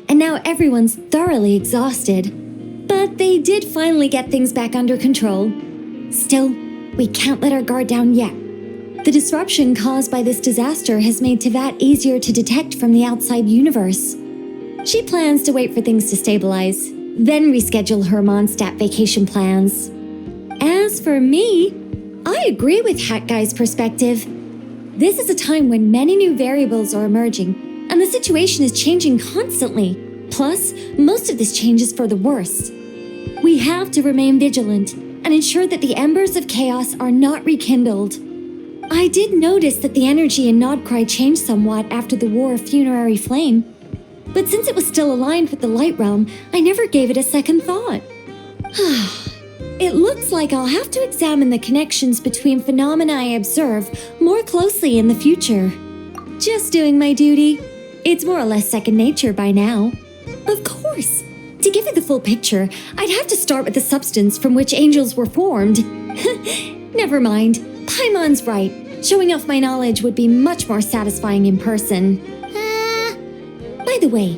Speaker 3: and now everyone's thoroughly exhausted. But they did finally get things back under control. Still, we can't let our guard down yet. The disruption caused by this disaster has made Tevat easier to detect from the outside universe. She plans to wait for things to stabilize, then reschedule her Mondstadt vacation plans. As for me, I agree with Hat Guy's perspective. This is a time when many new variables are emerging, and the situation is changing constantly. Plus, most of this change is for the worse. We have to remain vigilant and ensure that the embers of chaos are not rekindled. I did notice that the energy in Nodcry changed somewhat after the War of Funerary Flame, but since it was still aligned with the Light Realm, I never gave it a second thought. It looks like I'll have to examine the connections between phenomena I observe more closely in the future. Just doing my duty. It's more or less second nature by now. Of course. To give you the full picture, I'd have to start with the substance from which angels were formed. Never mind. Paimon's right. Showing off my knowledge would be much more satisfying in person. By the way,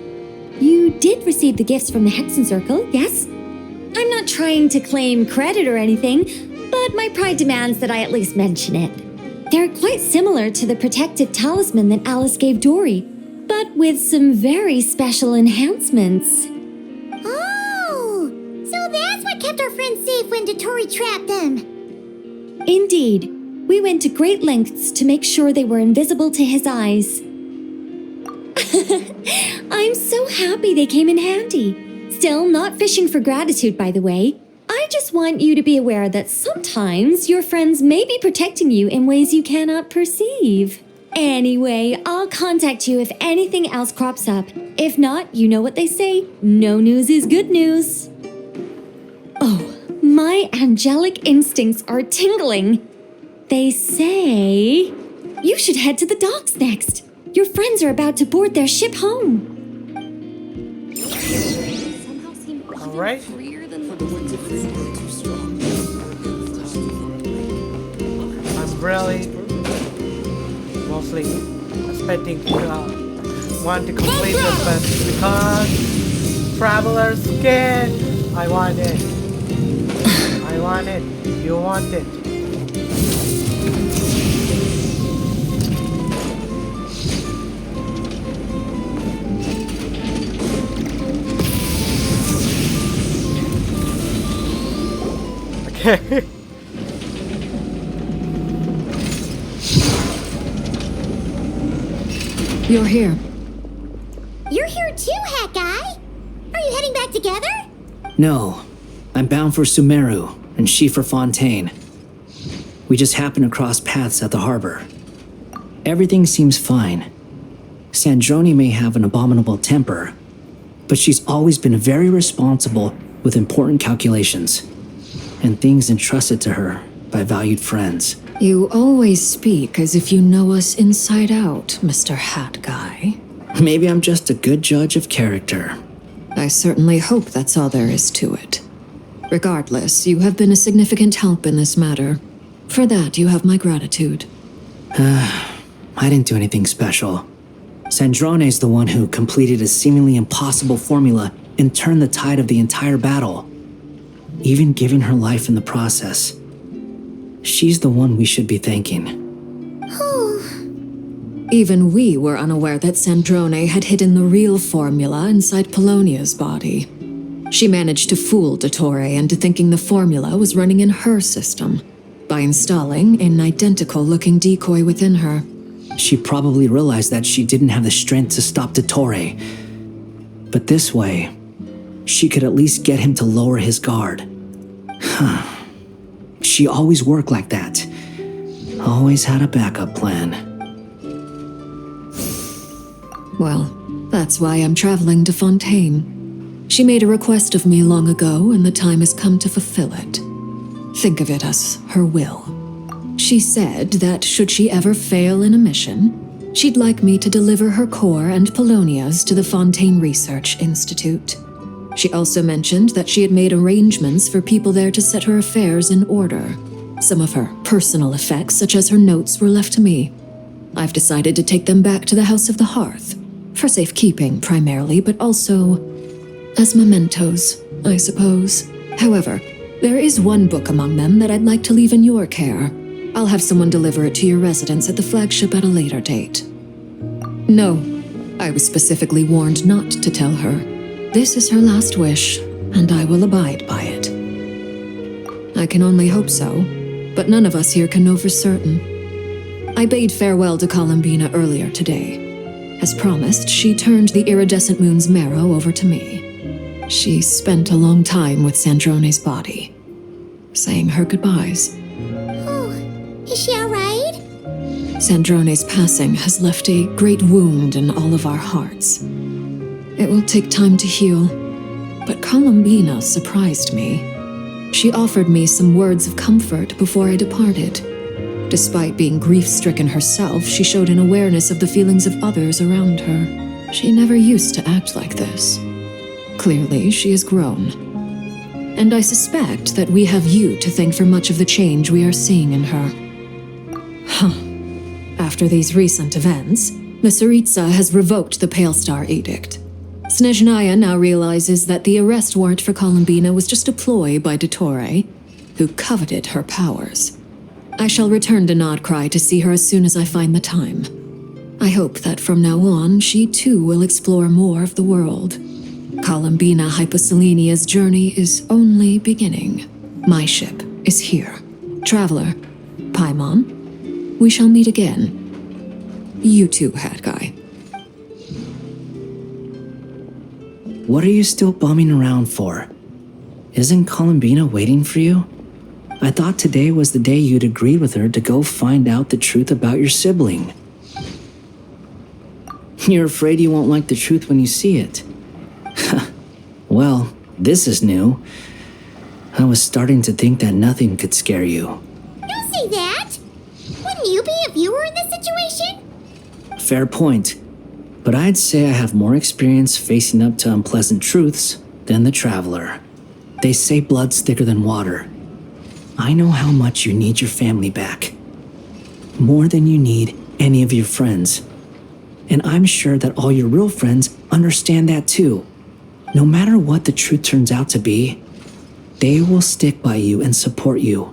Speaker 3: you did receive the gifts from the Hexen Circle, yes? I'm not trying to claim credit or anything, but my pride demands that I at least mention it. They're quite similar to the protective talisman that Alice gave Dory, but with some very special enhancements.
Speaker 7: Oh, so that's what kept our friends safe when Dory trapped them.
Speaker 3: Indeed. We went to great lengths to make sure they were invisible to his eyes. I'm so happy they came in handy. Still, not fishing for gratitude, by the way. I just want you to be aware that sometimes your friends may be protecting you in ways you cannot perceive. Anyway, I'll contact you if anything else crops up. If not, you know what they say, no news is good news. Oh, my angelic instincts are tingling. They say you should head to the docks next. Your friends are about to board their ship home.
Speaker 1: All right. I'm really mostly expecting to want to complete this, but because Traveler's Skin, I want it. I want it. You want it. Okay.
Speaker 5: You're here.
Speaker 7: You're here too, Hat Guy. Are you heading back together?
Speaker 14: No, I'm bound for Sumeru, and she for Fontaine. We just happened to cross paths at the harbor. everything seems fine. Sandrone may have an abominable temper, but she's always been very responsible with important calculations and things entrusted to her by valued friends.
Speaker 18: You always speak as if you know us inside out, Mr. Hat Guy.
Speaker 14: Maybe I'm just a good judge of character.
Speaker 18: I certainly hope that's all there is to it. Regardless, you have been a significant help in this matter. For that, you have my gratitude.
Speaker 14: I didn't do anything special. Sandrone's the one who completed a seemingly impossible formula and turned the tide of the entire battle, even giving her life in the process. She's the one we should be thanking.
Speaker 18: Even we were unaware that Sandrone had hidden the real formula inside Polonia's body. She managed to fool Dottore into thinking the formula was running in her system by installing an identical-looking decoy within her.
Speaker 14: She probably realized that she didn't have the strength to stop Dottore. But this way, she could at least get him to lower his guard. She always worked like that. Always had a backup plan.
Speaker 18: Well, that's why I'm traveling to Fontaine. She made a request of me long ago, and the time has come to fulfill it. Think of it as her will. She said that should she ever fail in a mission, she'd like me to deliver her core and Polonia's to the Fontaine Research Institute. She also mentioned that she had made arrangements for people there to set her affairs in order. Some of her personal effects, such as her notes, were left to me. I've decided to take them back to the House of the Hearth. For safekeeping, primarily, but also as mementos, I suppose. However, there is one book among them that I'd like to leave in your care. I'll have someone deliver it to your residence at the flagship at a later date. No, I was specifically warned not to tell her. This is her last wish, and I will abide by it. I can only hope so, but none of us here can know for certain. I bade farewell to Columbina earlier today. As promised, she turned the iridescent moon's marrow over to me. She spent a long time with Sandrone's body, saying her goodbyes.
Speaker 7: Oh, is she alright?
Speaker 18: Sandrone's passing has left a great wound in all of our hearts. It will take time to heal, but Columbina surprised me. She offered me some words of comfort before I departed. Despite being grief-stricken herself, she showed an awareness of the feelings of others around her. She never used to act like this. Clearly, she has grown. And I suspect that we have you to thank for much of the change we are seeing in her. After these recent events, the Tsaritsa has revoked the Pale Star Edict. Snezhnaya now realizes that the arrest warrant for Columbina was just a ploy by Dottore, who coveted her powers. I shall return to Nodcry to see her as soon as I find the time. I hope that from now on, she too will explore more of the world. Columbina Hyposelenia's journey is only beginning. My ship is here. Traveler, Paimon, we shall meet again. You too, Hat Guy.
Speaker 14: What are you still bumming around for? Isn't Columbina waiting for you? I thought today was the day you'd agreed with her to go find out the truth about your sibling. You're afraid you won't like the truth when you see it. Well, this is new. I was starting to think that nothing could scare you.
Speaker 7: Don't say that! Wouldn't you be if you were in this situation?
Speaker 14: Fair point. But I'd say I have more experience facing up to unpleasant truths than the Traveler. They say blood's thicker than water. I know how much you need your family back. More than you need any of your friends. And I'm sure that all your real friends understand that too. No matter what the truth turns out to be, they will stick by you and support you,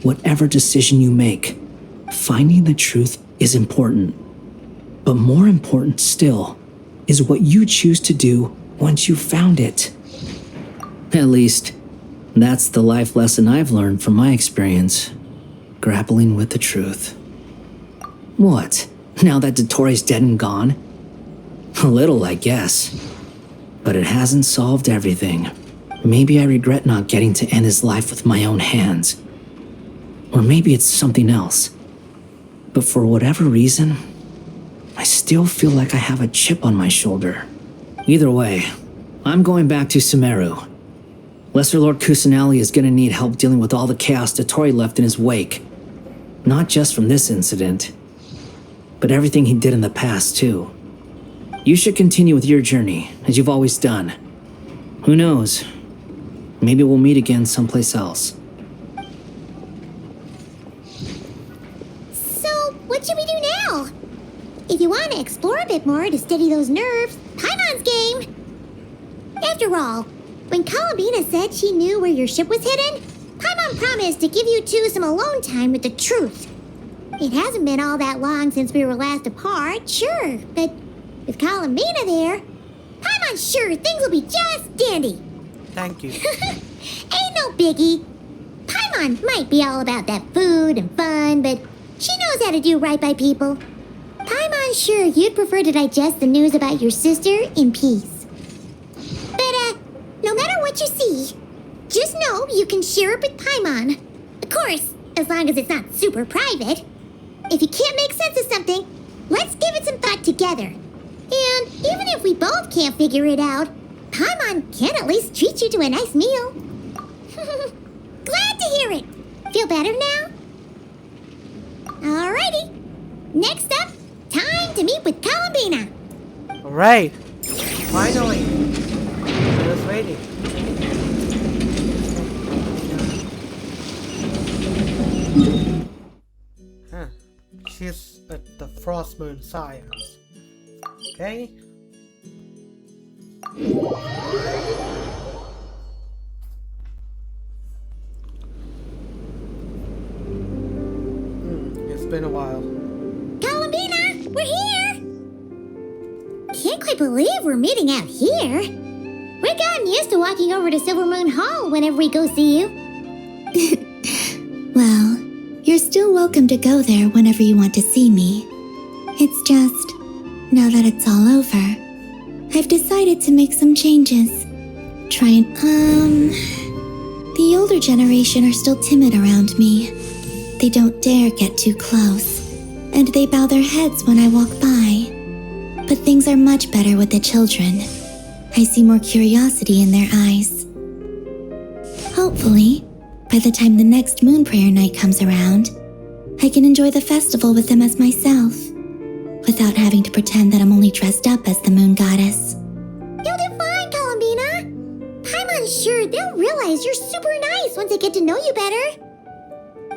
Speaker 14: whatever decision you make. Finding the truth is important. But more important still is what you choose to do once you've found it. At least, that's the life lesson I've learned from my experience, grappling with the truth. What, now that Dottore's dead and gone? A little, I guess. But it hasn't solved everything. Maybe I regret not getting to end his life with my own hands. Or maybe it's something else. But for whatever reason, I still feel like I have a chip on my shoulder. Either way, I'm going back to Sumeru. Lesser Lord Kusanali is gonna need help dealing with all the chaos Dottore left in his wake. Not just from this incident, but everything he did in the past, too. You should continue with your journey, as you've always done. Who knows? Maybe we'll meet again someplace else.
Speaker 7: So, what should we do now? If you want to explore a bit more to steady those nerves, Paimon's game! After all, when Columbina said she knew where your ship was hidden, Paimon promised to give you two some alone time with the truth. It hasn't been all that long since we were last apart, sure, but with Columbina there, Paimon's sure things will be just dandy.
Speaker 1: Thank you.
Speaker 7: Ain't no biggie. Paimon might be all about that food and fun, but she knows how to do right by people. Paimon's sure you'd prefer to digest the news about your sister in peace. But, no matter what you see, just know you can share it with Paimon. Of course, as long as it's not super private. If you can't make sense of something, let's give it some thought together. And even if we both can't figure it out, Paimon can at least treat you to a nice meal. Glad to hear it. Feel better now? Alrighty. Next up, time to meet with Columbina.
Speaker 1: Alright. Finally. I was waiting. Huh. She's at the Frost Moon Science. Okay. It's been a while.
Speaker 7: Columbina, we're here! Can't quite believe we're meeting out here. We've gotten used to walking over to Silver Moon Hall whenever we go see you.
Speaker 9: Well, you're still welcome to go there whenever you want to see me. It's just, now that it's all over, I've decided to make some changes. The older generation are still timid around me. They don't dare get too close, and they bow their heads when I walk by. But things are much better with the children. I see more curiosity in their eyes. Hopefully, by the time the next moon prayer night comes around, I can enjoy the festival with them as myself, without having to pretend that I'm only dressed up as the moon goddess.
Speaker 7: You'll do fine, Columbina. Paimon's sure they'll realize you're super nice once they get to know you better.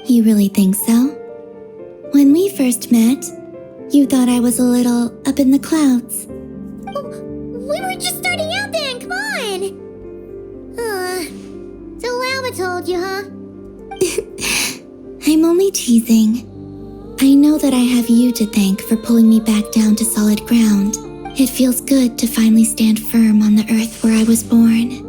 Speaker 9: You really think so? When we first met, you thought I was a little up in the clouds.
Speaker 7: We were just starting out then, come on! So Alma told you, huh?
Speaker 9: I'm only teasing. I know that I have you to thank for pulling me back down to solid ground. It feels good to finally stand firm on the earth where I was born.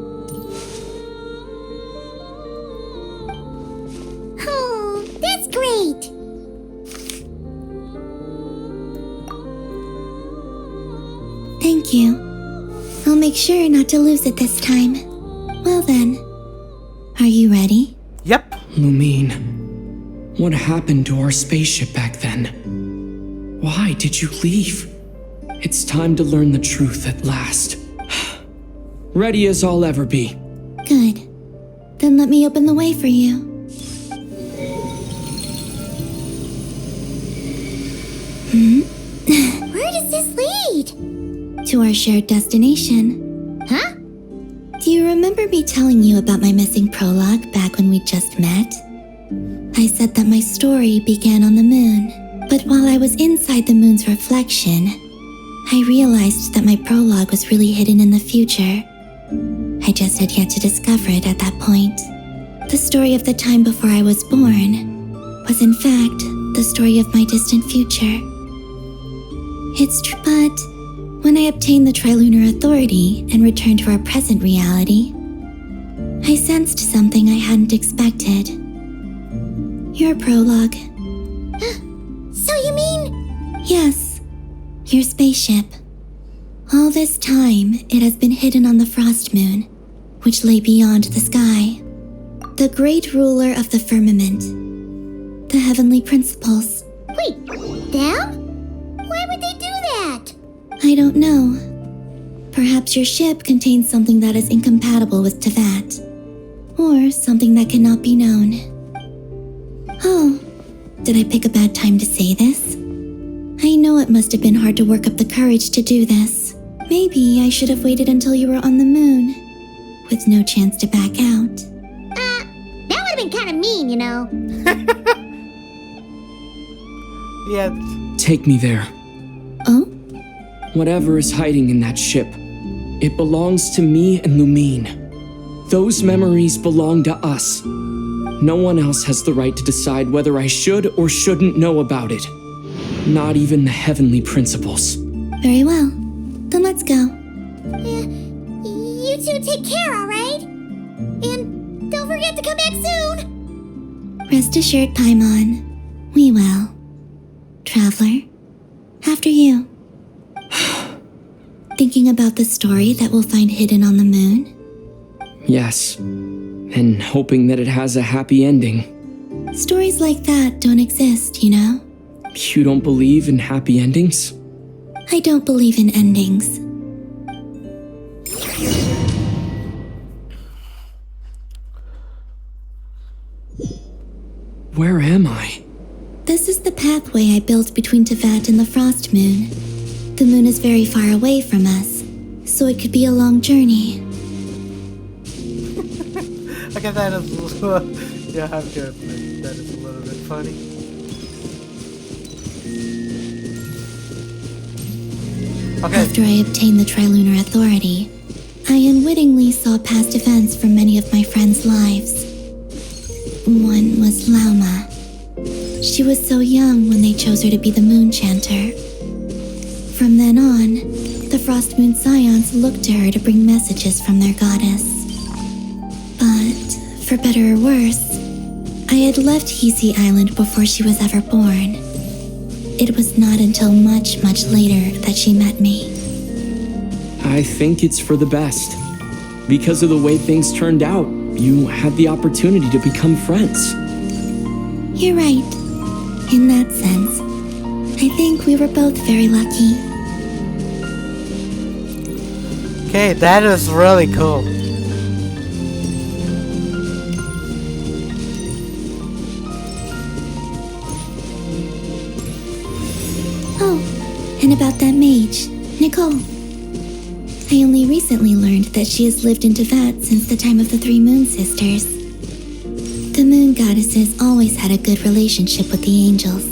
Speaker 7: Oh, that's great!
Speaker 9: Thank you. I'll make sure not to lose it this time. Well then, are you ready?
Speaker 1: Yep.
Speaker 6: Lumine, what happened to our spaceship back then? Why did you leave? It's time to learn the truth at last. Ready as I'll ever be.
Speaker 9: Good. Then let me open the way for you.
Speaker 7: Where does this lead?
Speaker 9: To our shared destination.
Speaker 7: Huh?
Speaker 9: Do you remember me telling you about my missing prologue back when we just met? I said that my story began on the moon, but while I was inside the moon's reflection, I realized that my prologue was really hidden in the future. I just had yet to discover it at that point. The story of the time before I was born was in fact the story of my distant future. It's true, but when I obtained the Trilunar Authority and returned to our present reality, I sensed something I hadn't expected. Your prologue.
Speaker 7: So you mean...
Speaker 9: Yes, your spaceship. All this time, it has been hidden on the Frost Moon, which lay beyond the sky. The great ruler of the firmament. The heavenly principles.
Speaker 7: Wait, them? Why would they do
Speaker 9: I don't know. Perhaps your ship contains something that is incompatible with Tevat. Or something that cannot be known. Oh, did I pick a bad time to say this? I know it must have been hard to work up the courage to do this. Maybe I should have waited until you were on the moon, with no chance to back out.
Speaker 7: That would have been kind of mean, you know.
Speaker 1: Yeah.
Speaker 6: Take me there.
Speaker 9: Oh?
Speaker 6: Whatever is hiding in that ship, it belongs to me and Lumine. Those memories belong to us. No one else has the right to decide whether I should or shouldn't know about it. Not even the heavenly principles.
Speaker 9: Very well. Then let's go.
Speaker 7: You two take care, alright? And don't forget to come back soon!
Speaker 9: Rest assured, Paimon. We will. Traveler, after you. Thinking about the story that we'll find hidden on the moon?
Speaker 6: Yes, and hoping that it has a happy ending.
Speaker 9: Stories like that don't exist, you know?
Speaker 6: You don't believe in happy endings?
Speaker 9: I don't believe in endings.
Speaker 6: Where am I?
Speaker 9: This is the pathway I built between Tevat and the Frost Moon. The moon is very far away from us, so it could be a long journey.
Speaker 1: Okay, that is a little... Yeah, I have to admit, that is a little bit funny. Okay.
Speaker 9: After I obtained the Trilunar Authority, I unwittingly saw past events from many of my friends' lives. One was Lauma. She was so young when they chose her to be the Moon Chanter. From then on, the Frost Moon Scions looked to her to bring messages from their goddess. But, for better or worse, I had left Hisi Island before she was ever born. It was not until much, much later that she met me.
Speaker 6: I think it's for the best. Because of the way things turned out, you had the opportunity to become friends.
Speaker 9: You're right. In that sense, I think we were both very lucky.
Speaker 1: Okay, that is really cool.
Speaker 9: Oh, and about that mage, Nicole. I only recently learned that she has lived in Tevat since the time of the Three Moon Sisters. The Moon Goddesses always had a good relationship with the angels.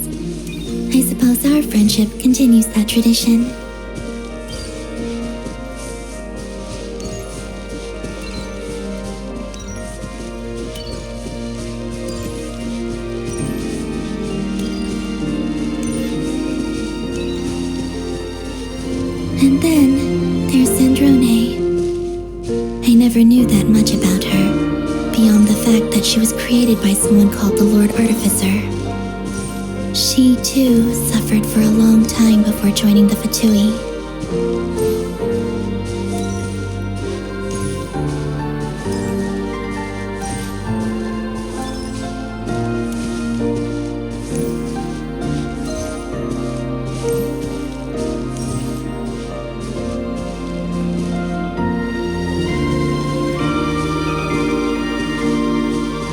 Speaker 9: I suppose our friendship continues that tradition. And then there's Sandrone. I never knew that much about her, beyond the fact that she was created by someone called the Lord Artificer. She, too, suffered for a long time before joining the Fatui.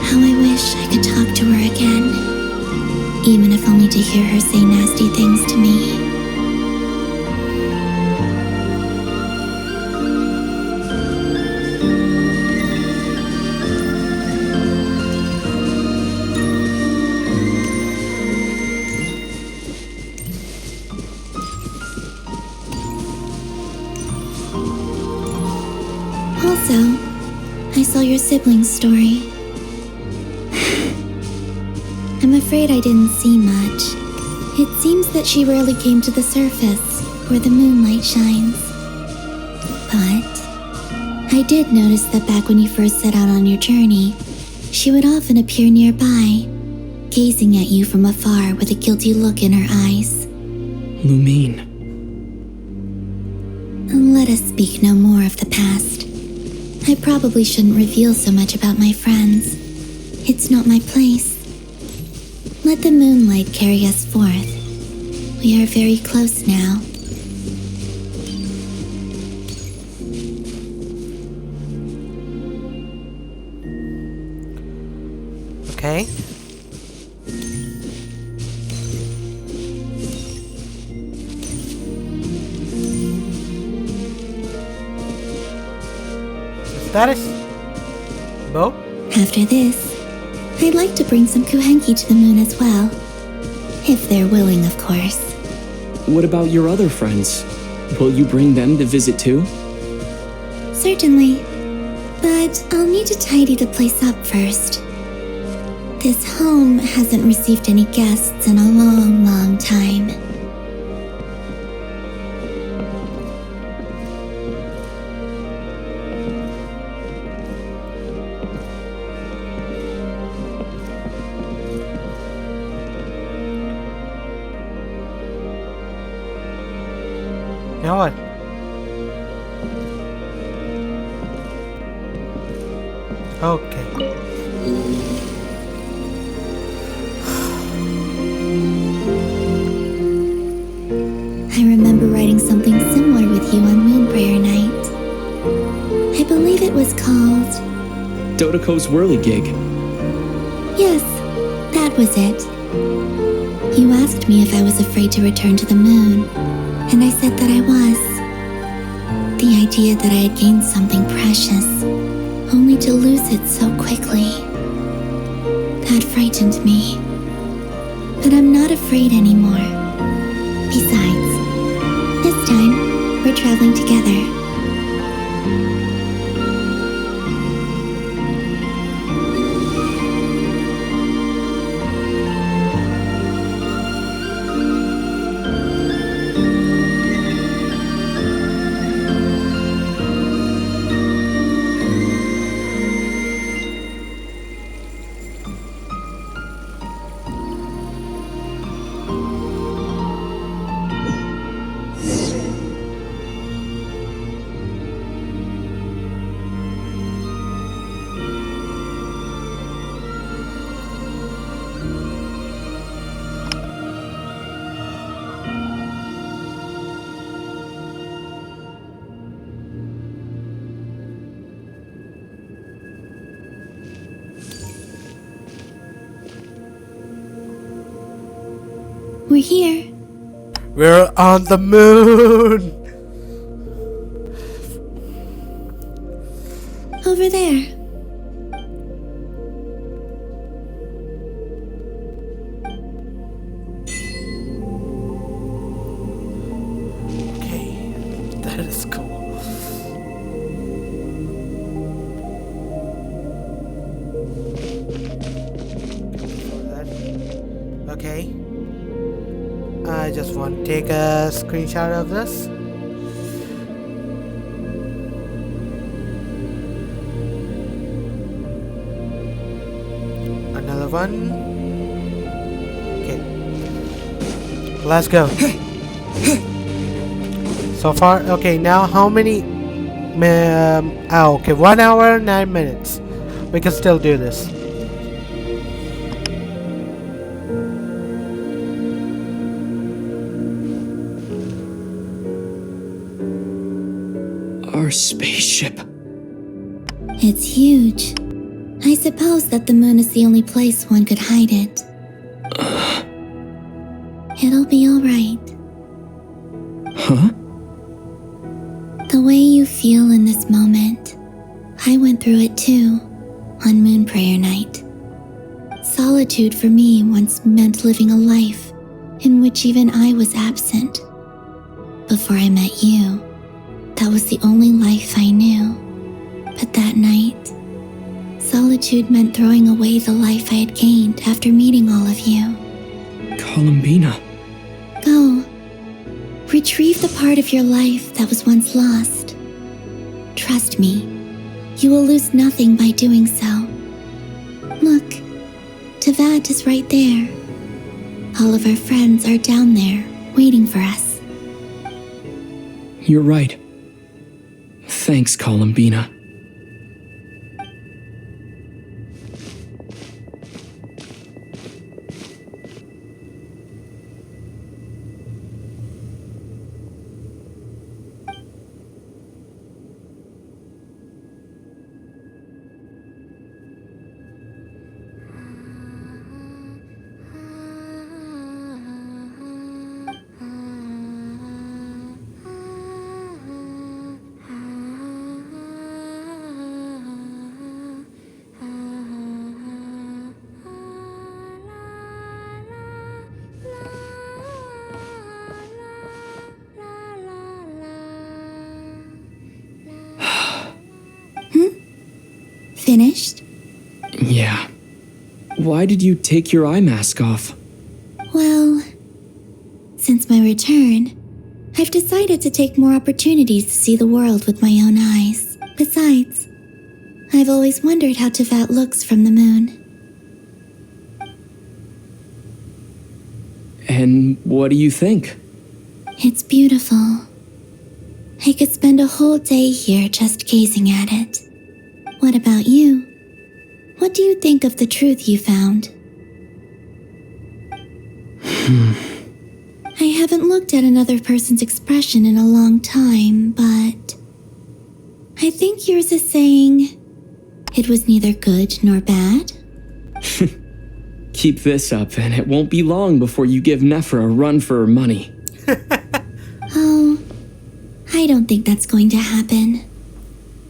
Speaker 9: How I wish I could talk to her again, even if only to hear her say nasty things to me. Also, I saw your sibling's story. I'm afraid I didn't see much. It seems that she rarely came to the surface, where the moonlight shines. But I did notice that back when you first set out on your journey, she would often appear nearby, gazing at you from afar with a guilty look in her eyes.
Speaker 6: Lumine.
Speaker 9: Let us speak no more of the past. I probably shouldn't reveal so much about my friends. It's not my place. Let the moonlight carry us forth. We are very close now.
Speaker 1: Okay. Status? Bo?
Speaker 9: After this, I'd like to bring some kuhenki to the moon as well. If they're willing, of course.
Speaker 6: What about your other friends? Will you bring them to visit too?
Speaker 9: Certainly. But I'll need to tidy the place up first. This home hasn't received any guests in a long, long time.
Speaker 1: You know what? Okay.
Speaker 9: I remember writing something similar with you on Moon Prayer Night. I believe it was called...
Speaker 6: Dodoko's whirligig.
Speaker 9: Yes, that was it. You asked me if I was afraid to return to the moon, and I said that I was. The idea that I had gained something precious, only to lose it so quickly. That frightened me. But I'm not afraid anymore. Besides, this time, we're traveling together. We're here.
Speaker 1: We're on the moon!
Speaker 9: Over there.
Speaker 1: Okay, that is cool. Okay. I just want to take a screenshot of this. Another one. Okay. Let's go. So far, okay, now how many? Okay, 1 hour, 9 minutes. We can still do this.
Speaker 6: Our spaceship.
Speaker 9: It's huge. I suppose that the moon is the only place one could hide it. It'll be alright.
Speaker 6: Huh?
Speaker 9: The way you feel in this moment, I went through it too, on Moon Prayer Night. Solitude for me once meant living a life in which even I was absent. Before I met you, that was the only life I knew. But that night, solitude meant throwing away the life I had gained after meeting all of you.
Speaker 6: Columbina.
Speaker 9: Go. Retrieve the part of your life that was once lost. Trust me, you will lose nothing by doing so. Look, Tavad is right there. All of our friends are down there, waiting for us.
Speaker 6: You're right. Thanks, Columbina.
Speaker 9: Finished?
Speaker 6: Yeah. Why did you take your eye mask off?
Speaker 9: Well, since my return, I've decided to take more opportunities to see the world with my own eyes. Besides, I've always wondered how Tevat looks from the moon.
Speaker 6: And what do you think?
Speaker 9: It's beautiful. I could spend a whole day here just gazing at it. What about you? What do you think of the truth you found? I haven't looked at another person's expression in a long time, but I think yours is saying it was neither good nor bad.
Speaker 6: Keep this up, and it won't be long before you give Nephra a run for her money.
Speaker 9: Oh, I don't think that's going to happen.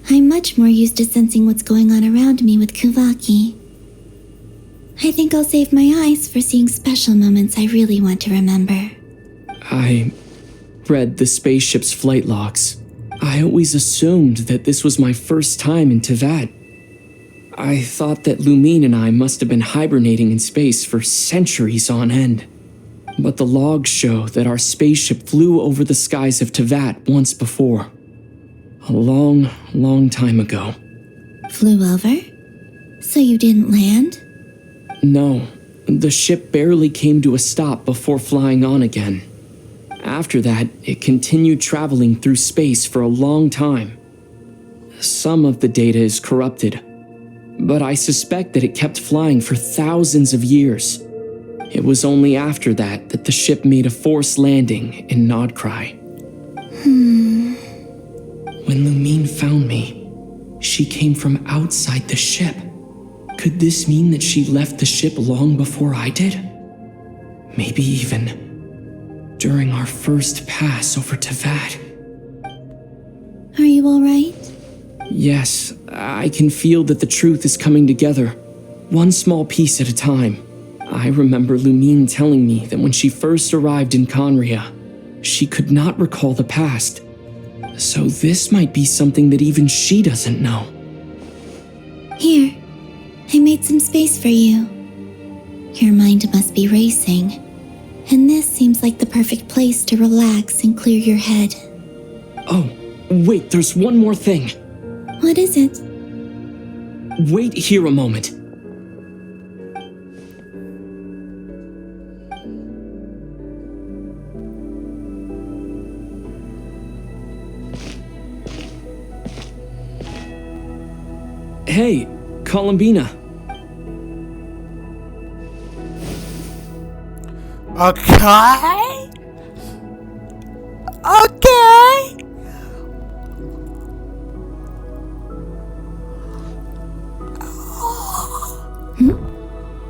Speaker 9: I'm much more used to sensing what's going on around me with Kuvaki. I think I'll save my eyes for seeing special moments I really want to remember.
Speaker 6: I read the spaceship's flight logs. I always assumed that this was my first time in Tevat. I thought that Lumine and I must have been hibernating in space for centuries on end. But the logs show that our spaceship flew over the skies of Tevat once before. A long, long time ago.
Speaker 9: Flew over? So you didn't land?
Speaker 6: No, the ship barely came to a stop before flying on again. After that, it continued traveling through space for a long time. Some of the data is corrupted, but I suspect that it kept flying for thousands of years. It was only after that that the ship made a forced landing in Nodcry. When Lumine found me, she came from outside the ship. Could this mean that she left the ship long before I did? Maybe even during our first pass over Tevat.
Speaker 9: Are you alright?
Speaker 6: Yes, I can feel that the truth is coming together, one small piece at a time. I remember Lumine telling me that when she first arrived in Conria, she could not recall the past. So this might be something that even she doesn't know.
Speaker 9: Here, I made some space for you. Your mind must be racing, and this seems like the perfect place to relax and clear your head.
Speaker 6: Oh, wait, there's one more thing.
Speaker 9: What is it?
Speaker 6: Wait here a moment. Hey, Columbina.
Speaker 1: Okay. Okay.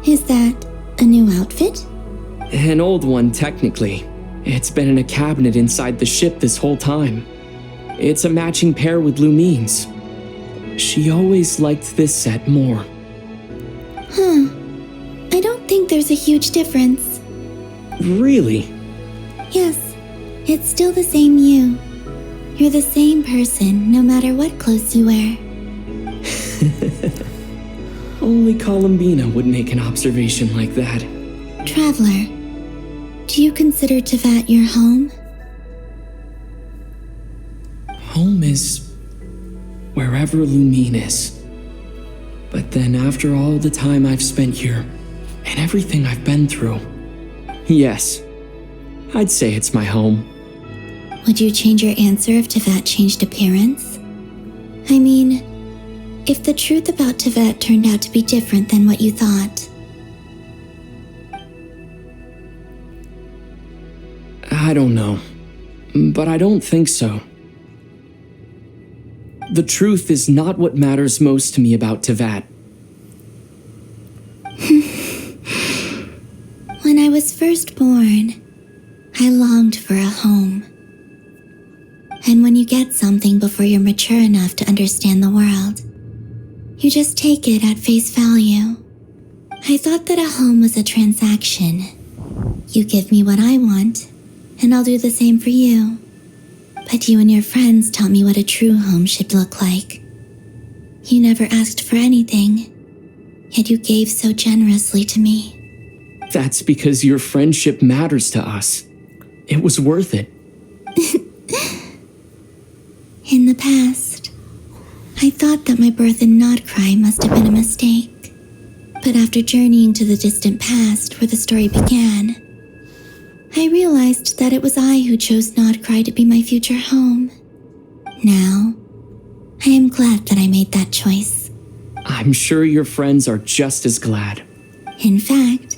Speaker 9: Is that a new outfit?
Speaker 6: An old one, technically. It's been in a cabinet inside the ship this whole time. It's a matching pair with Lumine's. She always liked this set more.
Speaker 9: I don't think there's a huge difference.
Speaker 6: Really?
Speaker 9: Yes, it's still the same you. You're the same person, no matter what clothes you wear.
Speaker 6: Only Columbina would make an observation like that.
Speaker 9: Traveler, do you consider Tevat your home?
Speaker 6: Home is wherever Lumine is. But then after all the time I've spent here, and everything I've been through, yes, I'd say it's my home.
Speaker 9: Would you change your answer if Tevat changed appearance? I mean, if the truth about Tevat turned out to be different than what you thought.
Speaker 6: I don't know, but I don't think so. The truth is not what matters most to me about Tevat.
Speaker 9: When I was first born, I longed for a home. And when you get something before you're mature enough to understand the world, you just take it at face value. I thought that a home was a transaction. You give me what I want, and I'll do the same for you. But you and your friends taught me what a true home should look like. You never asked for anything, yet you gave so generously to me.
Speaker 6: That's because your friendship matters to us. It was worth it.
Speaker 9: In the past, I thought that my birth in Nodcry must have been a mistake. But after journeying to the distant past where the story began, I realized that it was I who chose Nodcry to be my future home. Now, I am glad that I made that choice.
Speaker 6: I'm sure your friends are just as glad.
Speaker 9: In fact,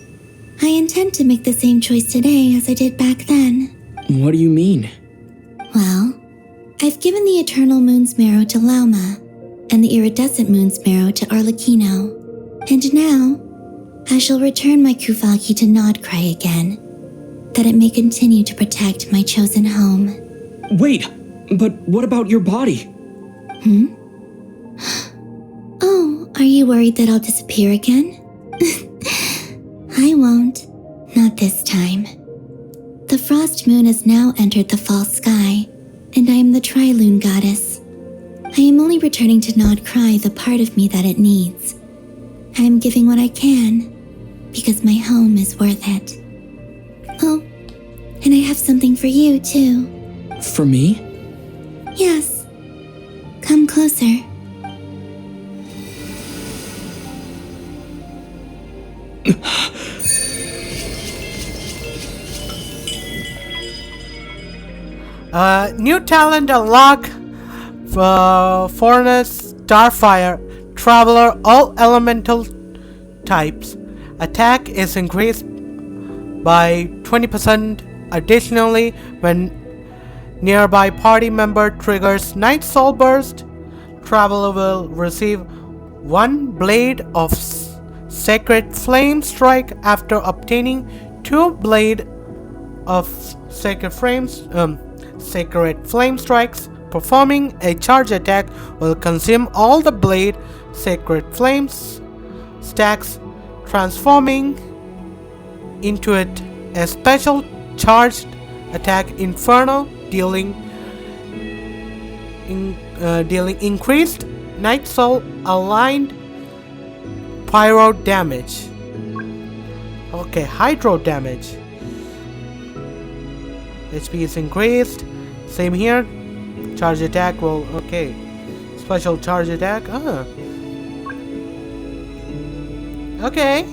Speaker 9: I intend to make the same choice today as I did back then.
Speaker 6: What do you mean?
Speaker 9: Well, I've given the Eternal Moon's Marrow to Lauma, and the Iridescent Moon's Marrow to Arlecchino. And now, I shall return my Kuvagi to Nodcry again, that it may continue to protect my chosen home.
Speaker 6: Wait, but what about your body?
Speaker 9: Oh, are you worried that I'll disappear again? I won't. Not this time. The Frost Moon has now entered the fall sky, and I am the Trilune Goddess. I am only returning to Nodcry the part of me that it needs. I am giving what I can, because my home is worth it. Oh, and I have something for you, too.
Speaker 6: For me?
Speaker 9: Yes. Come closer.
Speaker 1: New talent unlock Forest, Starfire, Traveler, all elemental types. Attack is increased by 20%. Additionally, when nearby party member triggers Night Soul Burst, Traveler will receive 1 blade of Sacred Flame Strike after obtaining 2 blade of Sacred Flame Strikes. Performing a charge attack will consume all the blade Sacred Flames stacks, transforming into it a special charged attack Inferno, dealing increased Night Soul aligned pyro damage. Okay, hydro damage. HP is increased. Same here. Charge attack will, okay. Special charge attack. Okay.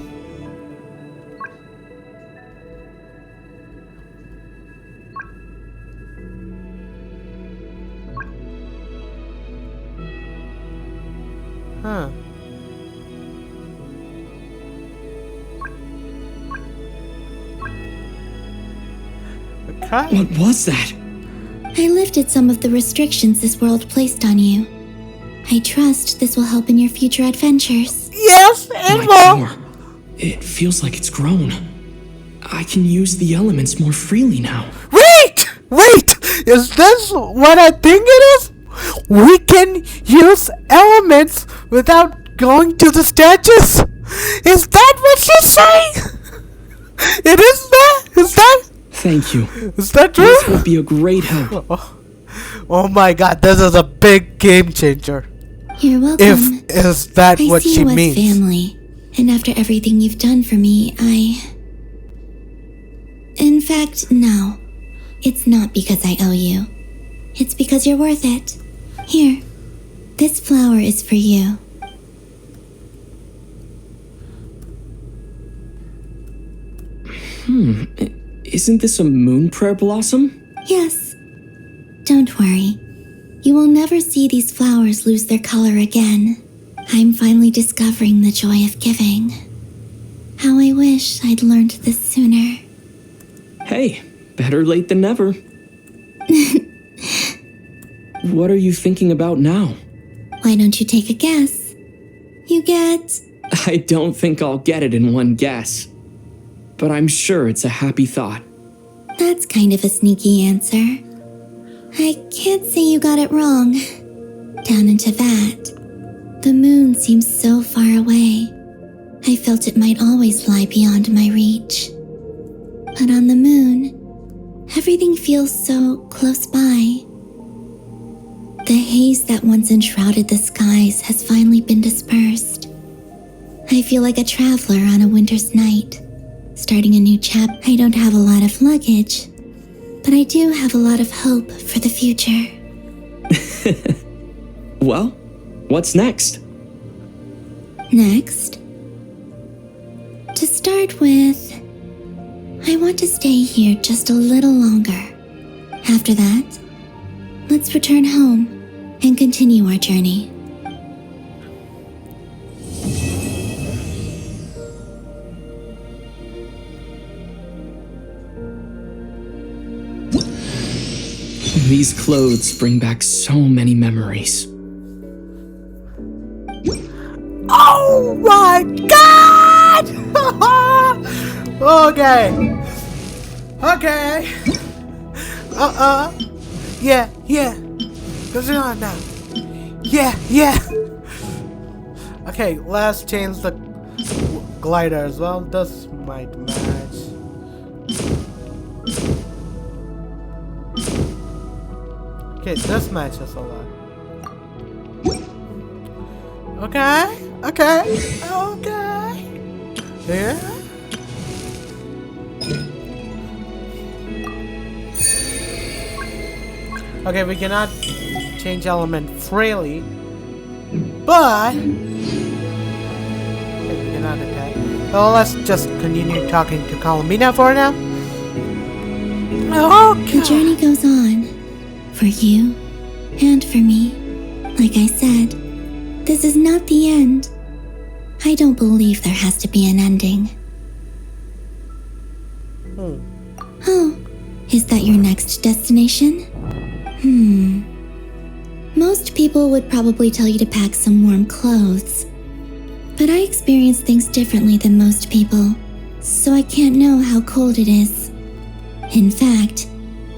Speaker 1: Huh. Okay.
Speaker 6: What was that?
Speaker 9: I lifted some of the restrictions this world placed on you. I trust this will help in your future adventures.
Speaker 1: Yes, it
Speaker 6: My
Speaker 1: will.
Speaker 6: power. It feels like it's grown. I can use the elements more freely now.
Speaker 1: Wait! Is this what I think it is? We can use elements without going to the statues? Is that what she's saying? It is that? Is that?
Speaker 6: Thank you.
Speaker 1: Is that true?
Speaker 6: This will be a great help.
Speaker 1: Oh my god, this is a big game changer.
Speaker 9: You're welcome.
Speaker 1: Is that
Speaker 9: I
Speaker 1: what
Speaker 9: see
Speaker 1: she
Speaker 9: you as
Speaker 1: means?
Speaker 9: family, and after everything you've done for me, In fact, no. It's not because I owe you. It's because you're worth it. Here, this flower is for you.
Speaker 6: Isn't this a moon prayer blossom?
Speaker 9: Yes. Don't worry. You will never see these flowers lose their color again. I'm finally discovering the joy of giving. How I wish I'd learned this sooner.
Speaker 6: Hey, better late than never. What are you thinking about now?
Speaker 9: Why don't you take a guess? You get...
Speaker 6: I don't think I'll get it in one guess. But I'm sure it's a happy thought.
Speaker 9: That's kind of a sneaky answer. I can't say you got it wrong. Down in Teyvat, the moon seems so far away. I felt it might always lie beyond my reach. But on the moon, everything feels so close by. The haze haze that once enshrouded the skies has finally been dispersed. I feel like a traveler on a winter's night, starting a new chapter. I don't have a lot of luggage, but I do have a lot of hope for the future.
Speaker 6: Well, what's next?
Speaker 9: Next, to start with, I want to stay here just a little longer. After that, let's return home and continue our journey.
Speaker 6: These clothes bring back so many memories.
Speaker 1: Oh my god! Okay. Yeah. What's on now? Yeah. Okay, let's change the glider as well. This might match. Okay, this matches a lot. Okay. Yeah. Okay, we cannot change element freely, but okay, we cannot attack. Well, let's just continue talking to Columbina for now. Okay.
Speaker 9: The journey goes on, for you and for me. Like I said, this is not the end. I don't believe there has to be an ending. Oh, is that your next destination? Most people would probably tell you to pack some warm clothes. But I experience things differently than most people, so I can't know how cold it is. In fact,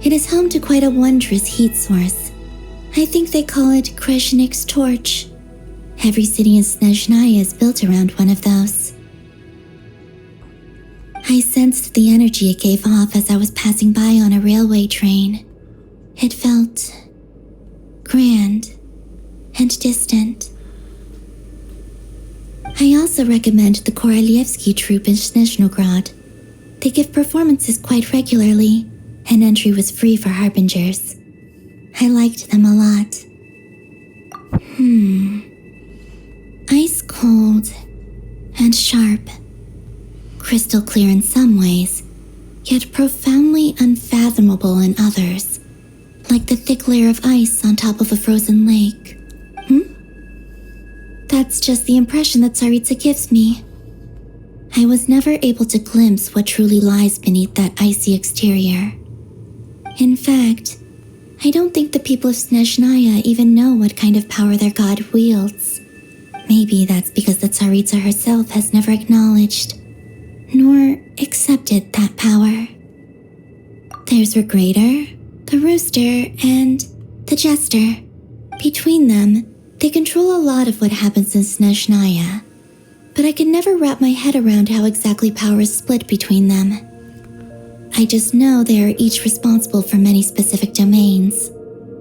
Speaker 9: it is home to quite a wondrous heat source. I think they call it Kreshnik's torch. Every city in Snezhnaya is built around one of those. I sensed the energy it gave off as I was passing by on a railway train. It felt grand and distant. I also recommend the Korolievsky troupe in Snezhnograd. They give performances quite regularly, and entry was free for harbingers. I liked them a lot. Ice cold and sharp. Crystal clear in some ways, yet profoundly unfathomable in others. Like the thick layer of ice on top of a frozen lake. That's just the impression that Tsaritsa gives me. I was never able to glimpse what truly lies beneath that icy exterior. In fact, I don't think the people of Snezhnaya even know what kind of power their god wields. Maybe that's because the Tsaritsa herself has never acknowledged, nor accepted that power. There's Regrator, the Rooster, and the Jester. Between them, they control a lot of what happens in Snezhnaya, but I could never wrap my head around how exactly power is split between them. I just know they are each responsible for many specific domains.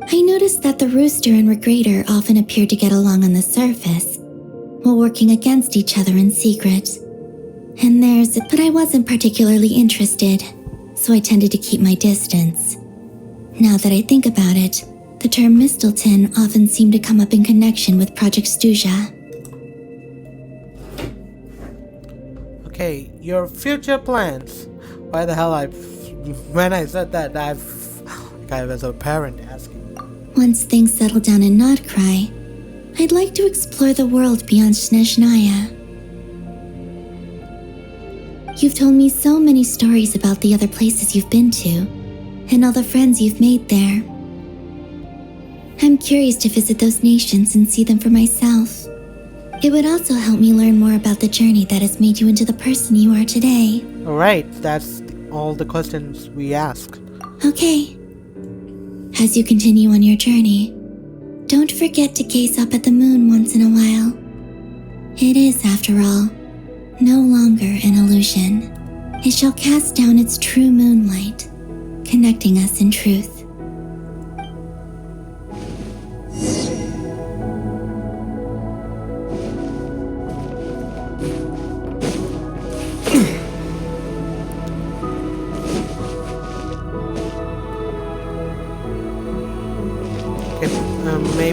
Speaker 9: I noticed that the Rooster and Regrator often appear to get along on the surface, while working against each other in secret. But I wasn't particularly interested, so I tended to keep my distance. Now that I think about it, the term Mistelton often seemed to come up in connection with Project Stuja.
Speaker 1: Okay, your future plans. Why the hell when I said that, I was a parent asking.
Speaker 9: Once things settle down in Notcry, I'd like to explore the world beyond Snezhnaya. You've told me so many stories about the other places you've been to, and all the friends you've made there. I'm curious to visit those nations and see them for myself. It would also help me learn more about the journey that has made you into the person you are today.
Speaker 1: Alright, that's all the questions we asked.
Speaker 9: Okay. As you continue on your journey, don't forget to gaze up at the moon once in a while. It is, after all, no longer an illusion. It shall cast down its true moonlight, connecting us in truth.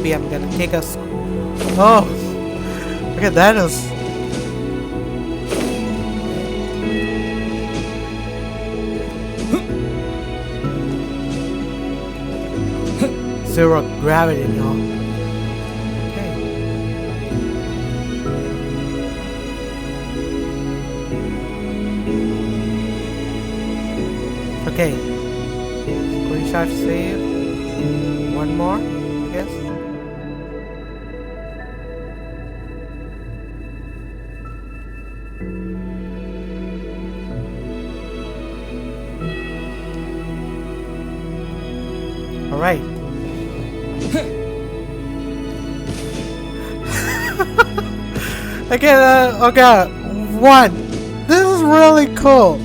Speaker 1: maybe I'm gonna take us. Oh, look at that is. Zero gravity, y'all. Okay. Screenshot save. One more, I guess. Alright. Okay, one. This is really cool.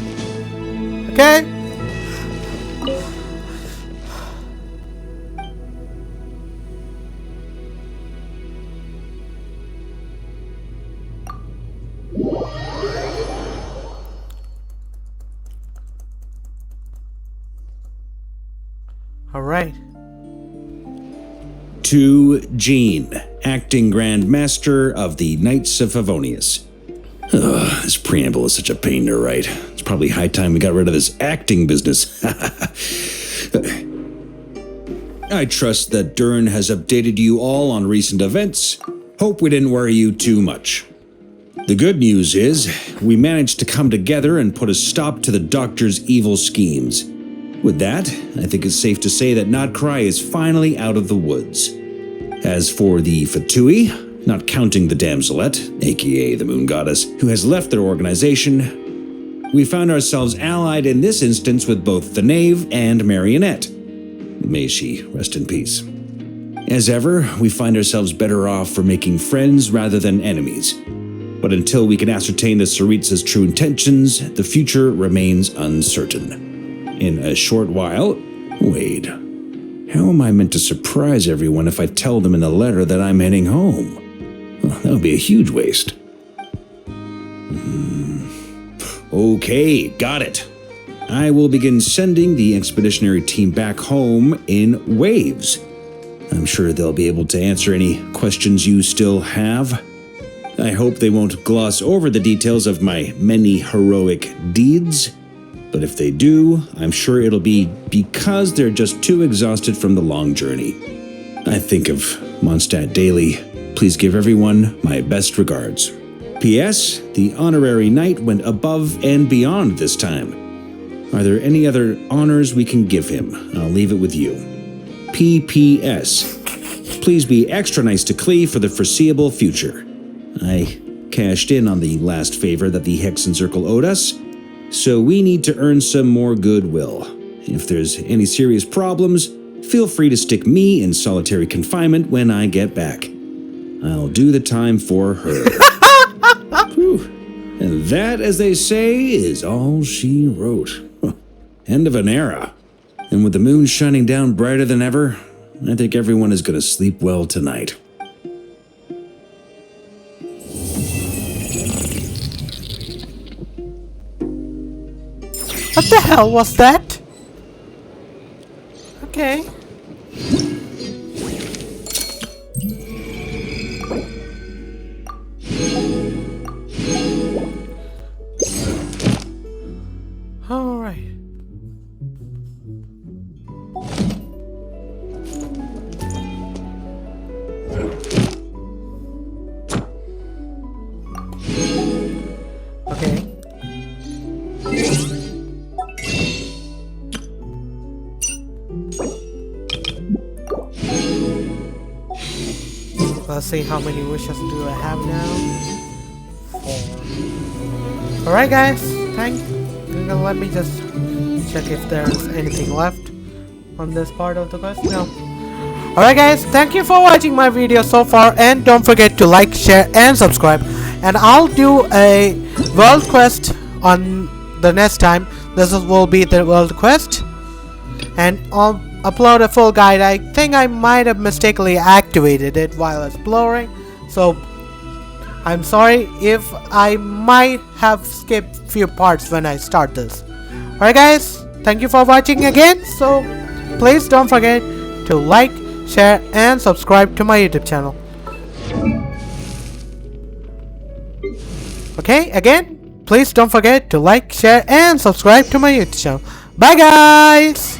Speaker 1: Okay? Alright.
Speaker 15: To Jean, acting Grand Master of the Knights of Favonius. Ugh, this preamble is such a pain to write. It's probably high time we got rid of this acting business. I trust that Dern has updated you all on recent events. Hope we didn't worry you too much. The good news is, we managed to come together and put a stop to the Doctor's evil schemes. With that, I think it's safe to say that Notcry is finally out of the woods. As for the Fatui, not counting the Damselette, aka the Moon Goddess, who has left their organization, we found ourselves allied in this instance with both the Knave and Marionette. May she rest in peace. As ever, we find ourselves better off for making friends rather than enemies. But until we can ascertain the Tsaritsa's true intentions, the future remains uncertain. In a short while, wait, how am I meant to surprise everyone if I tell them in the letter that I'm heading home? Well, that would be a huge waste. Okay, got it. I will begin sending the expeditionary team back home in waves. I'm sure they'll be able to answer any questions you still have. I hope they won't gloss over the details of my many heroic deeds. But if they do, I'm sure it'll be because they're just too exhausted from the long journey. I think of Mondstadt daily. Please give everyone my best regards. P.S. The honorary knight went above and beyond this time. Are there any other honors we can give him? I'll leave it with you. P.P.S. Please be extra nice to Klee for the foreseeable future. I cashed in on the last favor that the Hexen Circle owed us, so we need to earn some more goodwill. If there's any serious problems, feel free to stick me in solitary confinement when I get back. I'll do the time for her. Whew. And that, as they say, is all she wrote. End of an era. And with the moon shining down brighter than ever, I think everyone is going to sleep well tonight.
Speaker 1: What the hell was that? Okay. All right. Okay. Let's see how many wishes do I have now. 4. Alright guys, let me just check if there's anything left on this part of the quest. No. Alright guys, thank you for watching my video so far, and don't forget to like, share and subscribe, and I'll do a world quest on the next time. This will be the world quest, and I'll upload a full guide. I think I might have mistakenly activated it while exploring, so I'm sorry if I might have skipped few parts when I start this. Alright guys, thank you for watching again, so please don't forget to like, share, and subscribe to my YouTube channel. Okay, again, please don't forget to like, share, and subscribe to my YouTube channel. Bye guys!